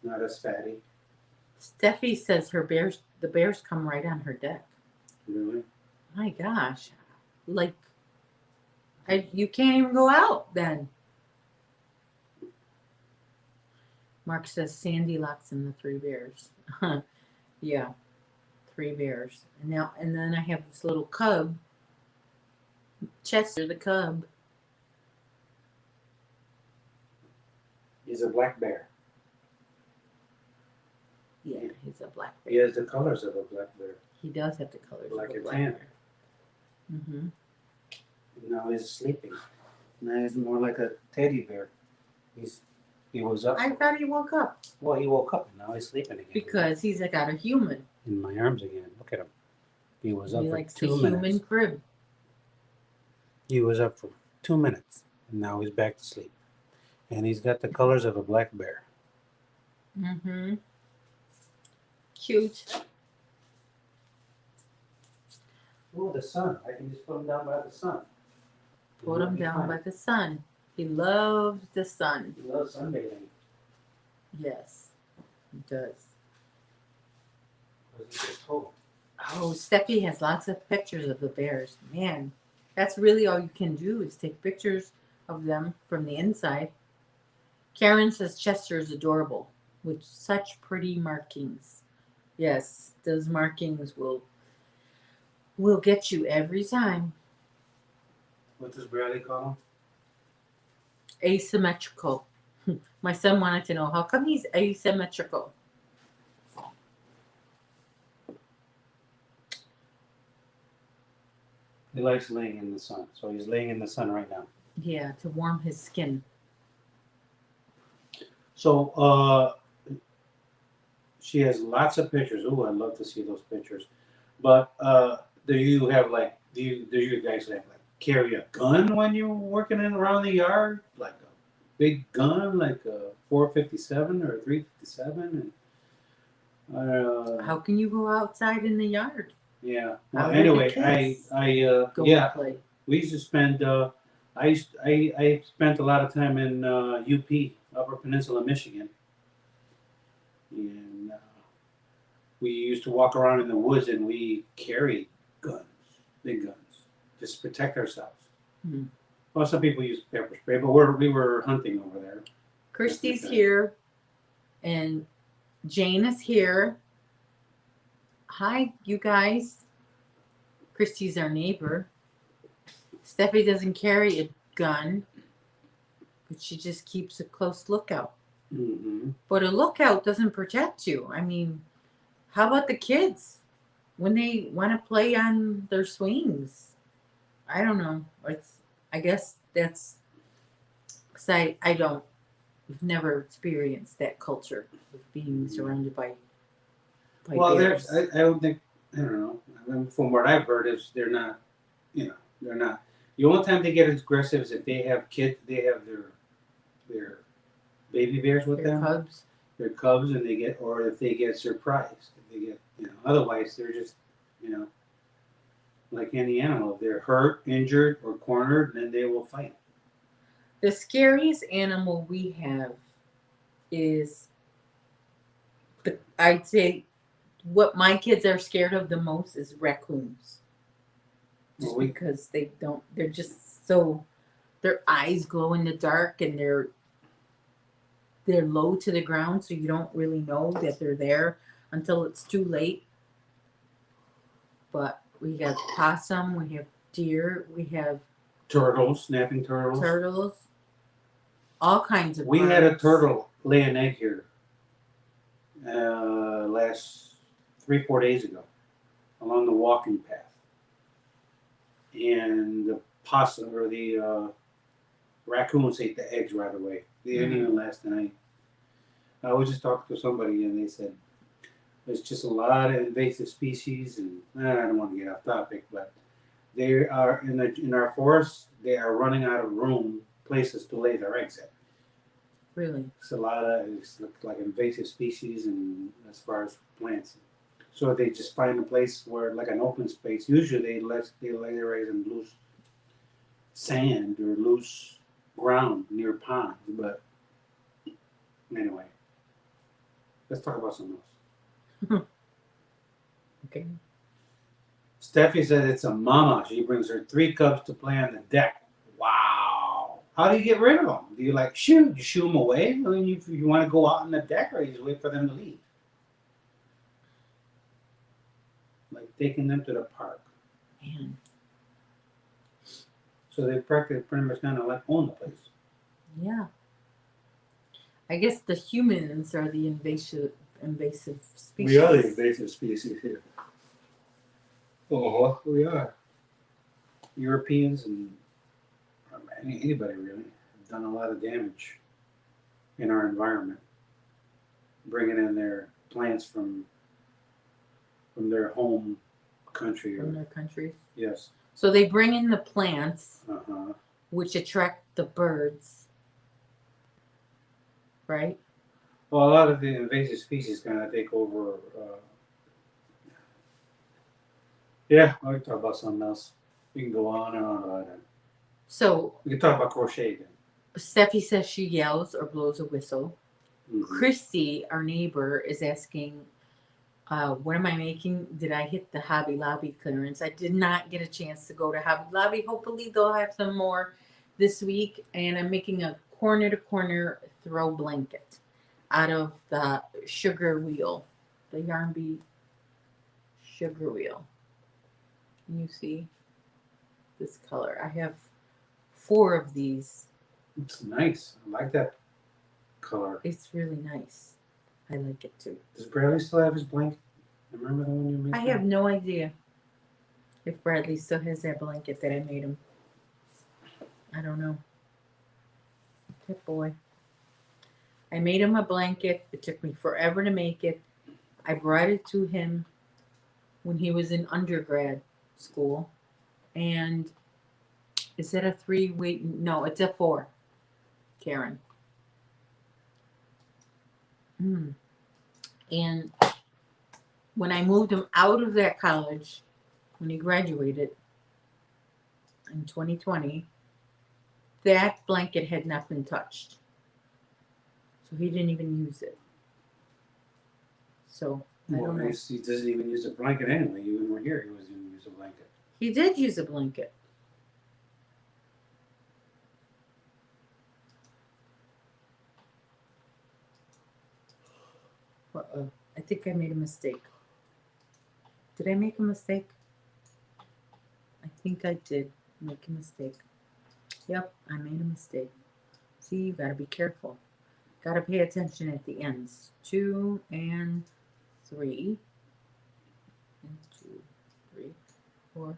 Not as fatty. Steffi says the bears come right on her deck. Really? My gosh. Like, you can't even go out then. Mark says Sandy Locks and the Three Bears. Yeah, Three Bears. And then I have this little cub, Chester the cub. He's a black bear. Yeah, he's a black He bear. has the colors of a black bear. He does have the colors Black of a and black tan. bear. Mm-hmm. Now he's sleeping. Now he's more like a teddy bear. He was up. I thought he woke up Well, he woke up and now he's sleeping again. because he's got a human. In my arms again. Look at him. He was up He for likes the 2 human minutes. crib. He was up for 2 minutes and now he's back to sleep. And he's got the colors of a black bear. Mm-hmm. Cute. Oh, the sun. I can just put him down by the sun. Put him down by the sun. He loves the sun. He loves sunbathing. Yes, he does. Because he's just cold. Oh, Steffi has lots of pictures of the bears. Man, that's really all you can do is take pictures of them from the inside. Karen says Chester is adorable with such pretty markings. Yes, those markings will get you every time. What does Bradley call him? Asymmetrical. My son wanted to know how come he's asymmetrical. He likes laying in the sun. So he's laying in the sun right now. Yeah, to warm his skin. So she has lots of pictures. Oh, I'd love to see those pictures. But do you guys like carry a gun when you're working around the yard? Like a big gun, like a 457 or a 357? And How can you go outside in the yard? yeah. How Well, did the anyway, kids Go yeah. and play. We used to spend. I spent a lot of time in UP, Upper Peninsula, Michigan, and we used to walk around in the woods and we carried guns, big guns, just to protect ourselves. Hmm. Well, some people use pepper spray, but we were hunting over there. Christy's Okay. here, and Jane is here. Hi, you guys. Christy's our neighbor. Steffi doesn't carry a gun, but she just keeps a close lookout. Mm-hmm. But a lookout doesn't protect you. I mean, how about the kids when they want to play on their swings? I don't know. I guess that's because I've never experienced that culture of being surrounded by Well, bears. I don't think, I don't know. I mean, from what I've heard is they're not. The only time they get aggressive is if they have kids, they have their baby bears with They're them. cubs. They're cubs, and or if they get surprised, if they get, otherwise they're just, like any animal. If they're hurt, injured, or cornered, then they will fight. The scariest animal we have is I'd say what my kids are scared of the most is raccoons. Just Well, because they're just so, their eyes glow in the dark and they're low to the ground, so you don't really know that they're there until it's too late. But we got possum, we have deer, we have Turtles, snapping turtles. turtles, all kinds of We birds. had a turtle lay an egg here last 3-4 days ago along the walking path. And the possum or the Raccoons ate the eggs right away. They didn't even last the night. I was just talking to somebody and they said there's just a lot of invasive species, and I don't want to get off topic, but they are in our forests. They are running out of places to lay their eggs at. Really? It's a lot of like invasive species, and as far as plants, so they just find a place where like an open space. Usually they lay their eggs in loose sand or loose ground near ponds, but anyway, let's talk about something else. Okay. Steffi said it's a mama. She brings her 3 cubs to play on the deck. Wow. How do you get rid of them? Do you like shoo? You shoo them away? I mean, you want to go out on the deck, or you just wait for them to leave? Like taking them to the park. Man. So they practically pretty much kind of like own the place. Yeah. I guess the humans are the invasive species. We are the invasive species here. Oh, we are. Europeans and anybody really have done a lot of damage in our environment, bringing in their plants from their home country. From their countries. Yes. So they bring in the plants, Uh-huh. which attract the birds, right? Well, a lot of the invasive species kind of take over. Yeah, we can talk about something else. We can go on and on about it. So We can talk about crochet again. Steffi says she yells or blows a whistle. Mhm. Christy, our neighbor, is asking, what am I making? Did I hit the Hobby Lobby clearance? I did not get a chance to go to Hobby Lobby. Hopefully they'll have some more this week. And I'm making a corner-to-corner throw blanket out of the sugar wheel, the Yarn Bee sugar wheel. Can you see this color? I have 4 of these. It's nice. I like that color. It's really nice. I like it too. Does Bradley still have his blanket? Remember the one you made? I have no idea if Bradley still has that blanket that I made him. I don't know. Good boy. I made him a blanket. It took me forever to make it. I brought it to him when he was in undergrad school. And is that a 3? Wait, no, it's a 4. Karen. And when I moved him out of that college, when he graduated in 2020, that blanket had not been touched. So he didn't even use it. So I don't know. He doesn't even use a blanket anyway. Even when we're here, he wasn't even use a blanket. He did use a blanket. Uh-oh. I think I made a mistake. Did I make a mistake? I think I did make a mistake. Yep, I made a mistake. See, you gotta be careful. Gotta pay attention at the ends. 2 and 3. 1, 2, 3, 4,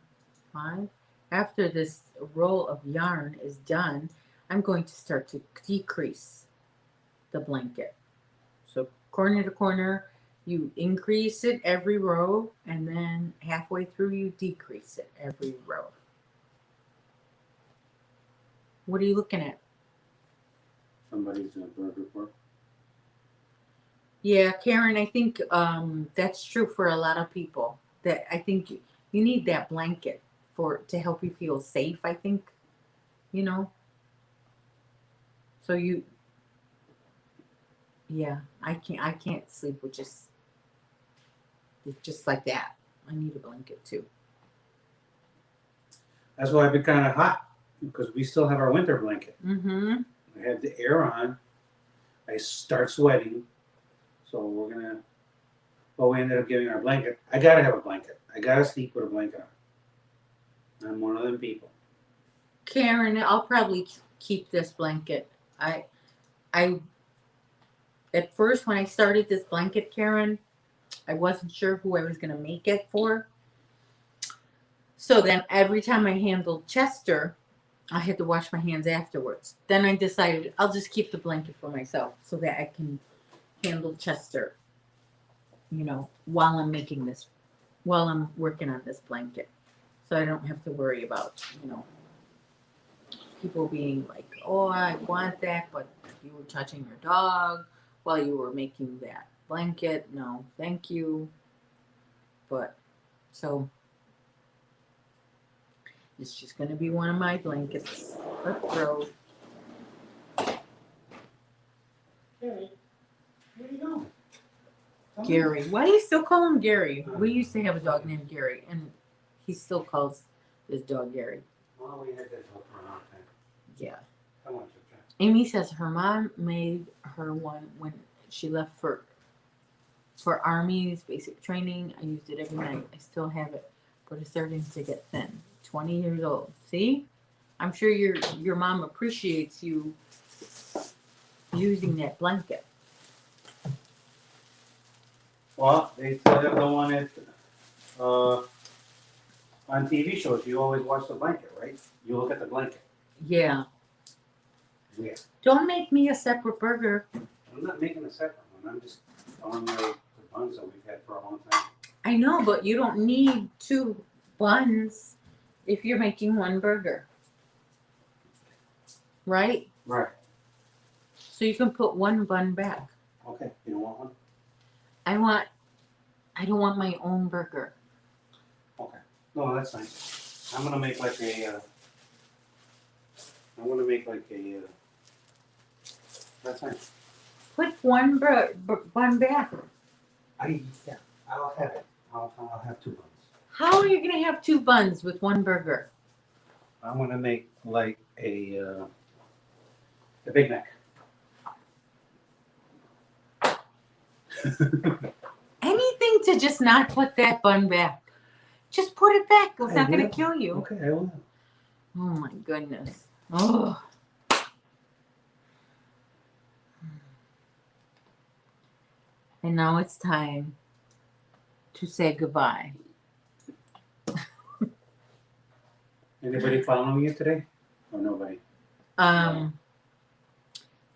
5. After this roll of yarn is done, I'm going to start to decrease the blanket. So corner to corner, you increase it every row, and then halfway through you decrease it every row. What are you looking at? Somebody's bird report. Yeah, Karen, I think that's true for a lot of people. That I think you need that blanket to help you feel safe, I think. You know? So yeah, I can't sleep with just like that. I need a blanket too. That's why I've been kind of hot, because we still have our winter blanket. Mm-hmm. I have the air on. I start sweating. So we ended up giving our blanket. I gotta have a blanket. I gotta sleep with a blanket on. I'm one of them people. Karen, I'll probably keep this blanket. I at first when I started this blanket, Karen, I wasn't sure who I was gonna make it for. So then every time I handled Chester, I had to wash my hands afterwards. Then I decided I'll just keep the blanket for myself so that I can handle Chester, you know, while I'm making this, while I'm working on this blanket. So I don't have to worry about, you know, people being like, oh, I want that, but you were touching your dog while you were making that blanket. No, thank you. But so it's just going to be one of my blankets. A throw. Gary, where you going? Gary. Why do you still call him Gary? We used to have a dog named Gary, and he still calls his dog Gary. Well, we had that dog for a long time. Yeah. Come on, Chucha. Amy says her mom made her one when she left for Army's basic training. I used it every night. I still have it, but it's starting to get thin. 20 years old. See? I'm sure your mom appreciates you using that blanket. Well, they still have the one at on TV shows. You always watch the blanket, right? You look at the blanket. Yeah. Yeah. Don't make me a separate burger. I'm not making a separate one. I'm just on the buns that we've had for a long time. I know, but you don't need 2 buns if you're making one burger. Right? Right. So you can put 1 bun back. Okay. You don't want one? I don't want my own burger. Okay. No, that's fine. I'm gonna make like a. I want to make like a. That's fine. Put 1 bun back. Yeah. I'll have it. I'll have 2 buns. How are you going to have 2 buns with 1 burger? I'm gonna make like a Big Mac. Anything to just not put that bun back. Just put it back. It's not going to kill you. Okay, I will. Oh my goodness. Oh. And now it's time to say goodbye. Anybody following you today? Or nobody?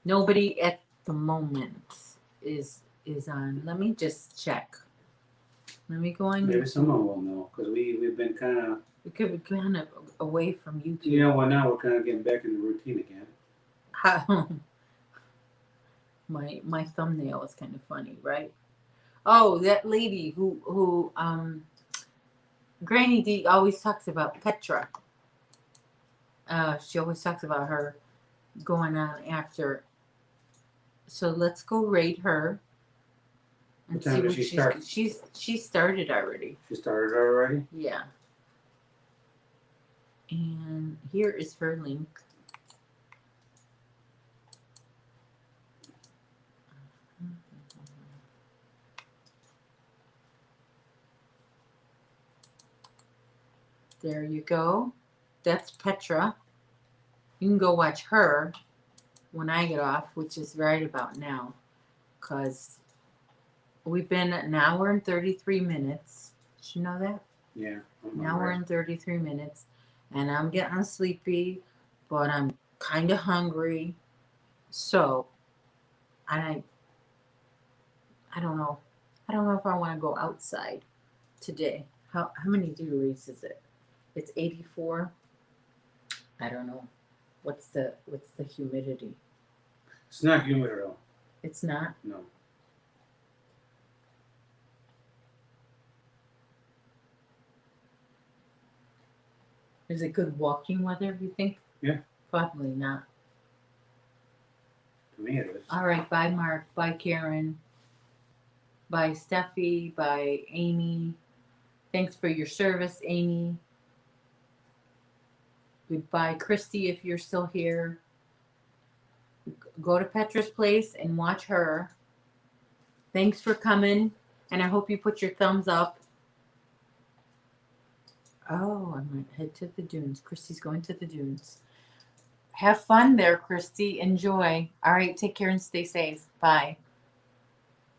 Nobody at the moment is on. Let me just check. Let me go on Maybe YouTube. someone will know because we've been kind of. We could be kind of away from YouTube. You know what? Now we're kind of getting back in the routine again. My thumbnail is kind of funny, right? Oh, that lady who Granny D always talks about, Petra. She always talks about her going on after. So let's go rate her and What time see did what she start? she started already. She started already? Yeah. And here is her link. There you go. That's Petra. You can go watch her when I get off, which is right about now, because we've been an hour and 33 minutes. Did you know that? Yeah. An hour and 33 minutes. And I'm getting sleepy, but I'm kind of hungry. So, I don't know. I don't know if I want to go outside today. How many degrees is it? It's 84. I don't know. What's the humidity? It's not humid at all. It's not. No. Is it good walking weather, you think? Yeah. Probably not. To me it is. All right. Bye, Mark. Bye, Karen. Bye, Steffi. Bye, Amy. Thanks for your service, Amy. Goodbye, Christy, if you're still here. Go to Petra's place and watch her. Thanks for coming. And I hope you put your thumbs up. Oh, I might head to the dunes. Christy's going to the dunes. Have fun there, Christy. Enjoy. All right, take care and stay safe. Bye.